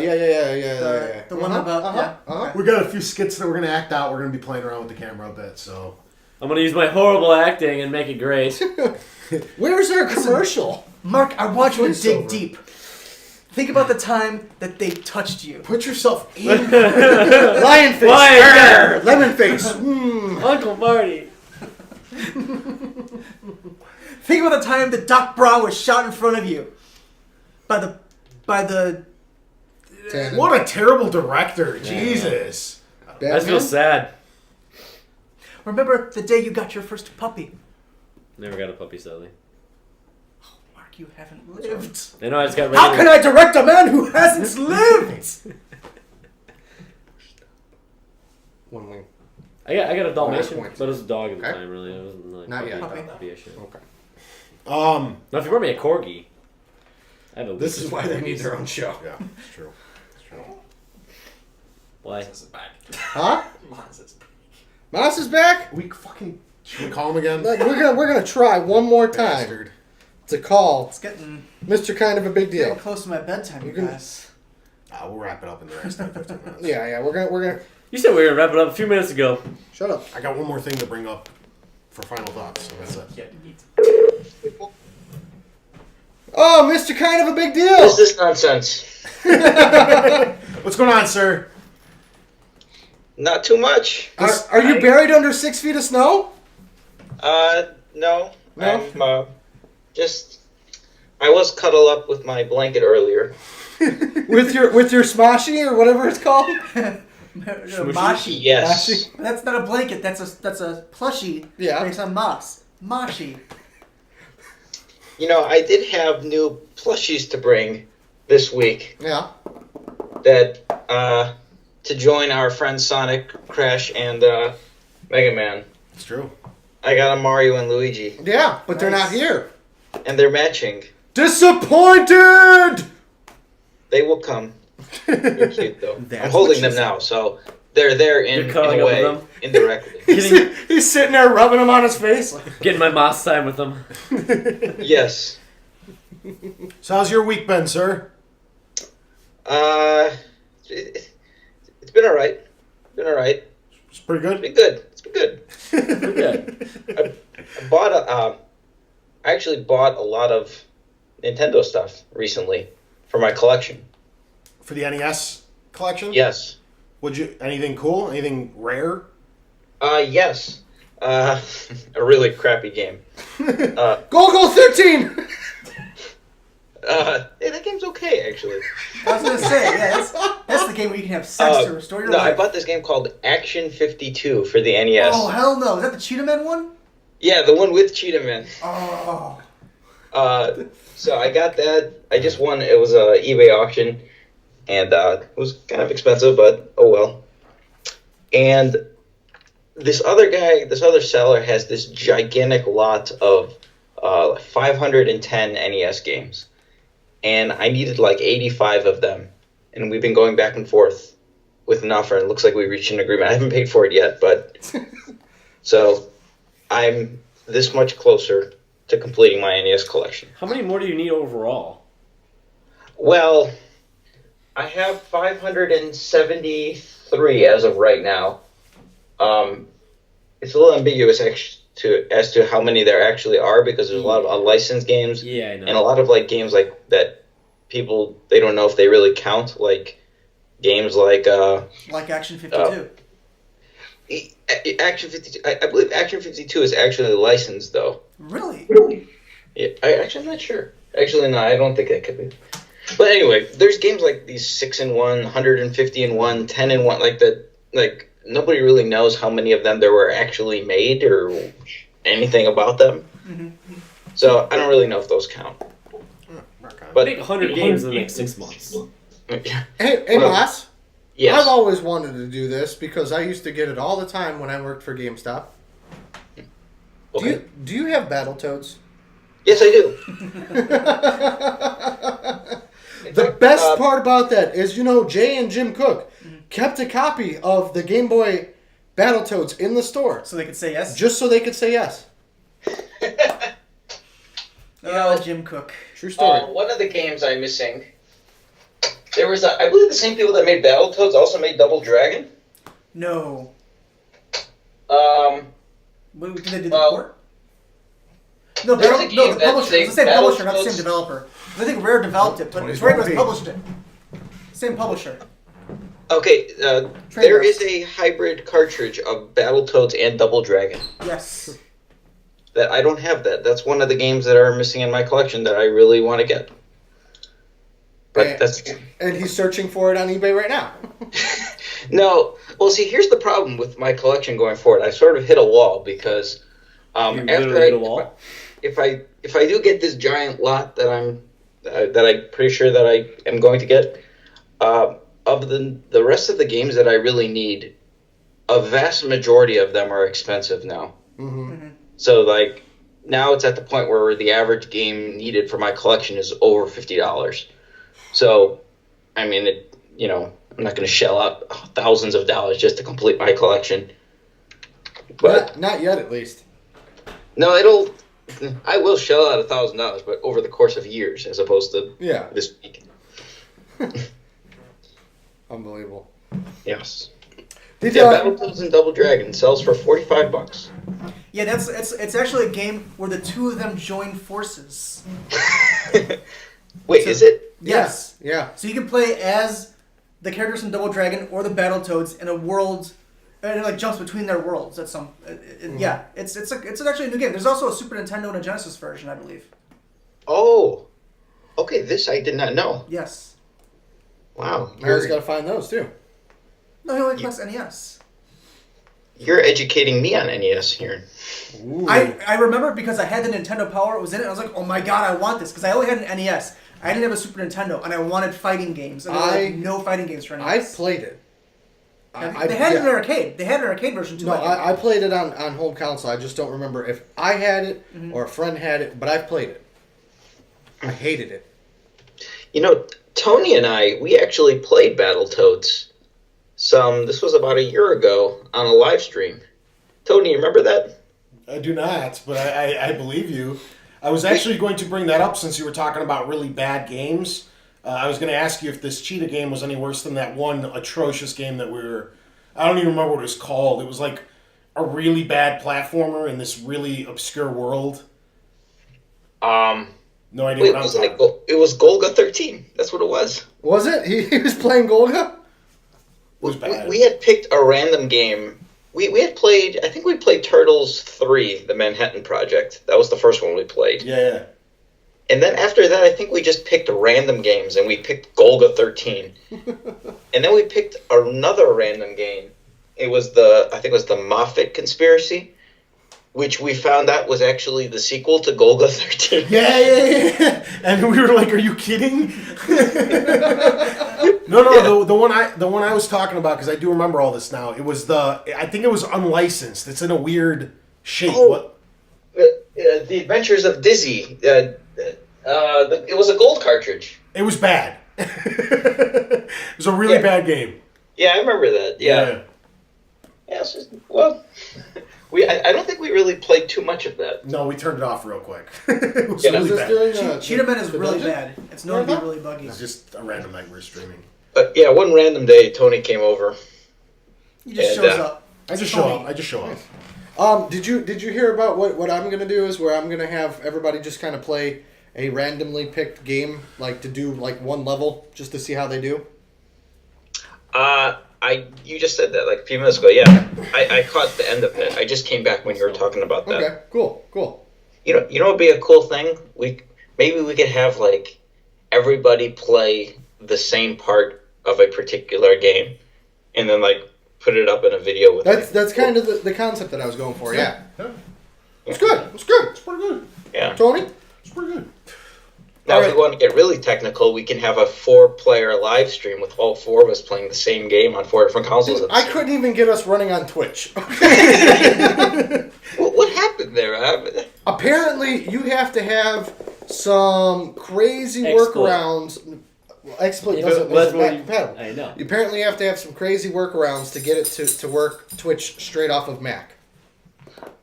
The one about Okay.
We got a few skits that we're gonna act out. We're gonna be playing around with the camera a bit. So
I'm gonna use my horrible acting and make it great.
Where's our commercial?
Mark, I want you to dig
Voiceover.
deep. Think about the time that they touched you.
put yourself in.
Lion face.
Lion.
Lemon face.
Uncle Marty.
Think about the time that Doc Brown was shot in front of you by the
What a terrible director! Jesus.
I just feel sad.
Remember the day you got your first puppy?
Never got a puppy, sadly.
Mark, you haven't lived.
I know I just got ready.
How can I direct a man who hasn't lived?
One wing.
I got a Dalmatian,
points.
but it was a dog at the
Okay.
time, really. I wasn't like
Not yet.
puppy shit.
Okay.
Now, if you brought me a corgi, I have a
This is why they need their own show.
Yeah, it's true.
Why?
This is back.
Huh?
Mons is back.
Mouse is back.
Should we call him again?
Like, we're gonna try one more time
Bastard.
to call
It's getting
Mr. Kind of a Big
getting
Deal.
close to my bedtime, you
can-
guys.
We'll wrap it up in the next 15 minutes.
Yeah. We're gonna.
You said we were gonna wrap it up a few minutes ago.
Shut up.
I got one more thing to bring up for final thoughts. So that's it.
Oh, Mr. Kind of a Big Deal.
What is this nonsense?
What's going on, sir?
Not too much.
Are you buried under 6 feet of snow?
No.
No?
I'm I was cuddled up with my blanket earlier.
with your smoshi or whatever it's called?
Mashi.
Yes.
Mashi.
That's not a blanket. That's a plushie.
Yeah.
Based on moss. Mashi.
You know, I did have new plushies to bring this week
Yeah.
that to join our friends Sonic, Crash, and Mega Man.
It's true.
I got a Mario and Luigi,
Yeah, but they're not
Nice.
here.
and they're matching.
Disappointed.
They will come. They're cute though.
That's
I'm holding
what
them
she
now, so they're there in
You're cuddling
a
up
way,
with them?
indirectly.
He's sitting there rubbing them on his face.
Getting my moss time with them.
Yes.
So how's your week been, sir?
It's been all right. Been all right.
It's pretty
It's
good.
been good. It's been good.
Good.
I bought I actually bought a lot of Nintendo stuff recently for my collection.
For the NES collection?
Yes.
Would you anything cool? Anything rare?
Yes. A really crappy game.
Go 13.
Hey, that game's okay actually.
I was gonna say, yeah, that's the game where you can have sex to restore your
No,
life.
I bought this game called Action 52 for the NES.
Oh hell no! Is that the Cheetah Man one?
Yeah, the one with Cheetah Man.
Oh.
So I got that. I just won. It was a eBay auction, and it was kind of expensive, but oh well. And
this other seller has this gigantic lot of 510 NES games, and I needed like 85 of them, and we've been going back and forth with an offer, and it looks like we reached an agreement. I haven't paid for it yet, but so I'm this much closer to completing my NES collection.
How many more do you need overall?
Well, I have 573 as of right now. It's a little ambiguous as to how many there actually are, because there's a lot of unlicensed games,
Yeah, I know.
and a lot of like games like that people they don't know if they really count, like games like
Action 52.
Action 52. I believe Action 52 is actually licensed though.
Really?
Yeah, I'm not sure. Actually, no, I don't think that could be. But anyway, there's games like these 6-in-1, 150-in-1, 10-in-1, like that. Like nobody really knows how many of them there were actually made or anything about them.
Mm-hmm.
So I don't really know if those count.
But make 100 games in the next 6 months.
Hey, Moss.
Yes.
I've always wanted to do this because I used to get it all the time when I worked for GameStop.
Okay.
Do you have Battletoads?
Yes, I do.
The best part about that is, Jay and Jim Cook kept a copy of the Game Boy Battletoads in the store.
So they could say yes?
Just so they could say yes.
Jim Cook.
True story.
One of the games I'm missing, there was, I believe the same people that made Battletoads also made Double Dragon.
No. Did they do the port? No, the publisher. It's the same publisher, not the same developer. I think Rare developed it, but Rare was published it. Same publisher.
Okay, there is a hybrid cartridge of Battletoads and Double Dragon.
Yes.
That I don't have that. That's one of the games that are missing in my collection that I really want to get. But
and he's searching for it on eBay right now.
No. Well, see, here's the problem with my collection going forward. I sort of hit a wall because if I do get this giant lot that I'm pretty sure that I am going to get, of the rest of the games that I really need, a vast majority of them are expensive now.
Mm-hmm. Mm-hmm.
So like now it's at the point where the average game needed for my collection is over $50. So, I mean, I'm not going to shell out thousands of dollars just to complete my collection. But
not yet, at least.
No, I will shell out $1,000, but over the course of years, as opposed to this week.
Unbelievable.
Yes. Battletoads and Double Dragon sells for $45.
Yeah, it's actually a game where the two of them join forces.
Wait, is it?
Yes.
Yeah.
So you can play as the characters from Double Dragon or the Battletoads in a world, and it like jumps between their worlds at some. Yeah, it's actually a new game. There's also a Super Nintendo and a Genesis version, I believe.
Oh, okay. This I did not know.
Yes.
Wow.
I just got to find those too.
No, he only collects NES.
You're educating me on NES here.
I remember because I had the Nintendo Power. It was in it. I was like, oh my god, I want this because I only had an NES. I didn't have a Super Nintendo, and I wanted fighting games. And there were no fighting games for NES.
I played it.
They had it in an arcade. They had an arcade version too.
No, I played it on home console. I just don't remember if I had it or a friend had it, but I played it. I hated it.
Tony and we actually played Battletoads. This was about a year ago on a live stream. Tony, you remember that?
I do not, but I believe you. I was actually going to bring that up since you were talking about really bad games. I was going to ask you if this cheetah game was any worse than that one atrocious game that I don't even remember what it was called. It was like a really bad platformer in this really obscure world. No idea what I'm talking about.
It was Golga 13. That's what it was.
Was it? He was playing Golga?
It was bad.
We had picked a random game. We had played, I think we played Turtles 3, the Manhattan Project. That was the first one we played.
Yeah.
And then after that, I think we just picked random games, and we picked Golga 13. And then we picked another random game. I think it was the Moffat Conspiracy, which we found out was actually the sequel to Golga 13.
Yeah. And we were like, are you kidding? No, the one I was talking about, because I do remember all this now. It was I think it was unlicensed. It's in a weird shape.
Oh.
What?
The Adventures of Dizzy. It was a gold cartridge.
It was bad. It was a really bad game.
Yeah, I remember that. Yeah, it's just, well, I don't think we really played too much of that.
No, we turned it off real quick. It was
Yeah.
really
Was
bad.
this during,
Cheetah Man is
the
really
dungeon?
bad. It's known to be really buggy.
It's just a random night we're streaming.
But yeah, one random day, Tony came over.
He just
And,
shows up.
I just show up.
Did you hear about what I'm gonna do? Is where I'm gonna have everybody just kind of play a randomly picked game, like to do like one level, just to see how they do.
You just said that like a few minutes ago. Yeah, I caught the end of it. I just came back when you were talking about that.
Okay, cool.
You know, it'd be a cool thing. Maybe we could have like everybody play the same part of a particular game, and then like put it up in a video with.
That's kind of the concept that I was going for. Yeah. It's good. It's good. It's pretty good.
Yeah.
Tony,
It's pretty good.
Now, if we want to get really technical, we can have a 4-player live stream with all 4 of us playing the same game on 4 different consoles.
I couldn't even get us running on Twitch.
What happened there?
Apparently, you have to have some crazy workarounds. Exploit doesn't make it compatible.
I know.
You apparently have to have some crazy workarounds to get it to work Twitch straight off of Mac.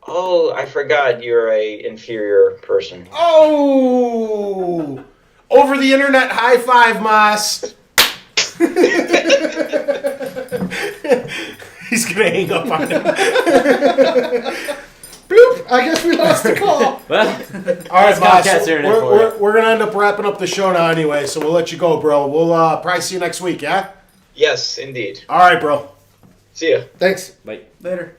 Oh, I forgot you're a inferior person.
Oh! Over the internet, high five, Moss. He's gonna hang up on him.
Bloop! I guess we lost the call.
Well,
all right, Moss.
we're
We're gonna end up wrapping up the show now anyway, so we'll let you go, bro. We'll probably see you next week, yeah?
Yes, indeed.
All right, bro.
See ya.
Thanks.
Bye.
Later.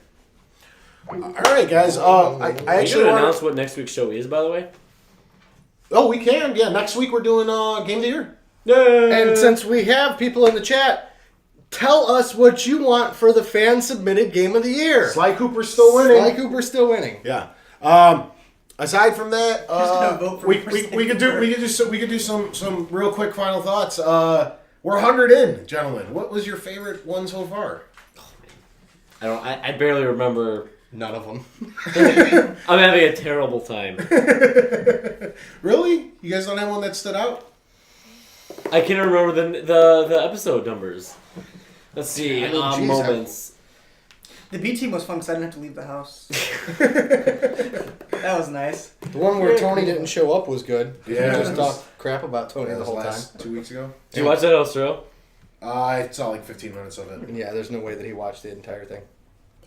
All right, guys. I actually
want to
want
announce what next week's show is, by the way.
Oh, we can. Yeah, next week we're doing Game of the Year.
And since we have people in the chat, tell us what you want for the fan-submitted Game of the Year.
Sly Cooper's still winning.
Sly Cooper's still winning.
Yeah. Aside from that,
gonna vote for
we
first
could do some real quick final thoughts. We're 100 in, gentlemen. What was your favorite one so far?
I barely remember.
None of them.
I'm having a terrible time.
Really? You guys don't have one that stood out?
I can't remember the episode numbers. Let's see. Moments.
The B team was fun because I didn't have to leave the house. That was nice.
The one where Tony didn't show up was good.
Yeah.
We just talked crap about Tony the whole time.
2 weeks ago.
Did you watch that, Ostro?
I saw like 15 minutes of it.
Yeah, there's no way that he watched the entire thing.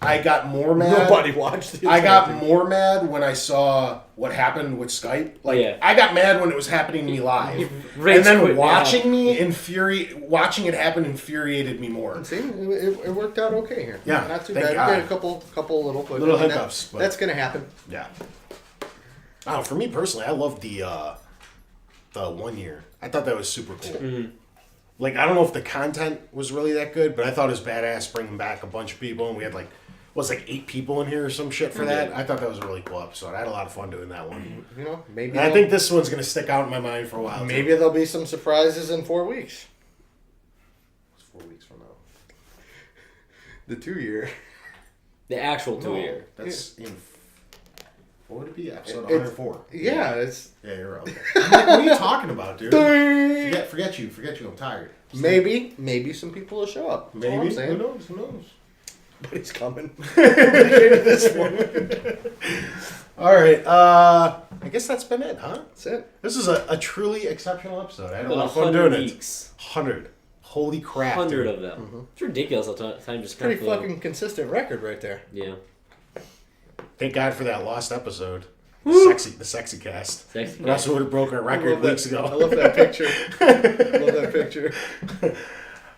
I got more mad.
Nobody watched the entire
I got
thing.
more mad when I saw what happened with Skype. Like,
Yeah.
I got mad when it was happening to me live.
Rage
And then
quit,
watching watching it happen infuriated me more.
See, it worked out okay here.
Yeah,
Not too
thank
bad.
God.
We had a couple little
Hiccups. But
That's going to happen.
yeah. Oh, for me personally, I loved the 1 year. I thought that was super cool.
Mm-hmm.
Like, I don't know if the content was really that good, but I thought it was badass bringing back a bunch of people, and we had like 8 people in here or some shit for that. I thought that was a really cool episode. I had a lot of fun doing that one.
You know, maybe.
And I think this one's gonna stick out in my mind for a while.
maybe there'll be some surprises in 4 weeks.
It's 4 weeks from now.
The 2 year.
The actual 2 year.
That's in. What would it be? Episode
It's-
104.
Yeah, it's
Yeah, you're right. Okay. I'm like, what are you talking about, dude? Forget you. I'm tired.
maybe some people will show up. That's all I'm
Maybe.
saying.
Who knows?
But he's coming. This one.
All right. I guess that's been it, huh?
That's it.
This is a truly exceptional episode. I had a
Been
lot of fun doing
100
it.
weeks.
100. Holy crap.
100
dude.
of them. It's ridiculous how time just
Pretty
kind of
fucking consistent record right there.
Yeah.
Thank God for that lost episode. The sexy cast.
Sexy
We also would have broken our record weeks ago.
I love that picture. I love that picture.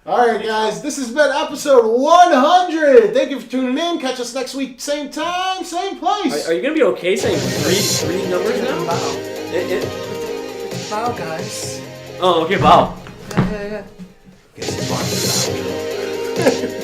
All right, guys. This has been episode 100. Thank you for tuning in. Catch us next week, same time, same place.
Are you gonna be okay saying three numbers now?
Wow. Wow, guys.
Oh, okay, wow.
Yeah.
Guess it's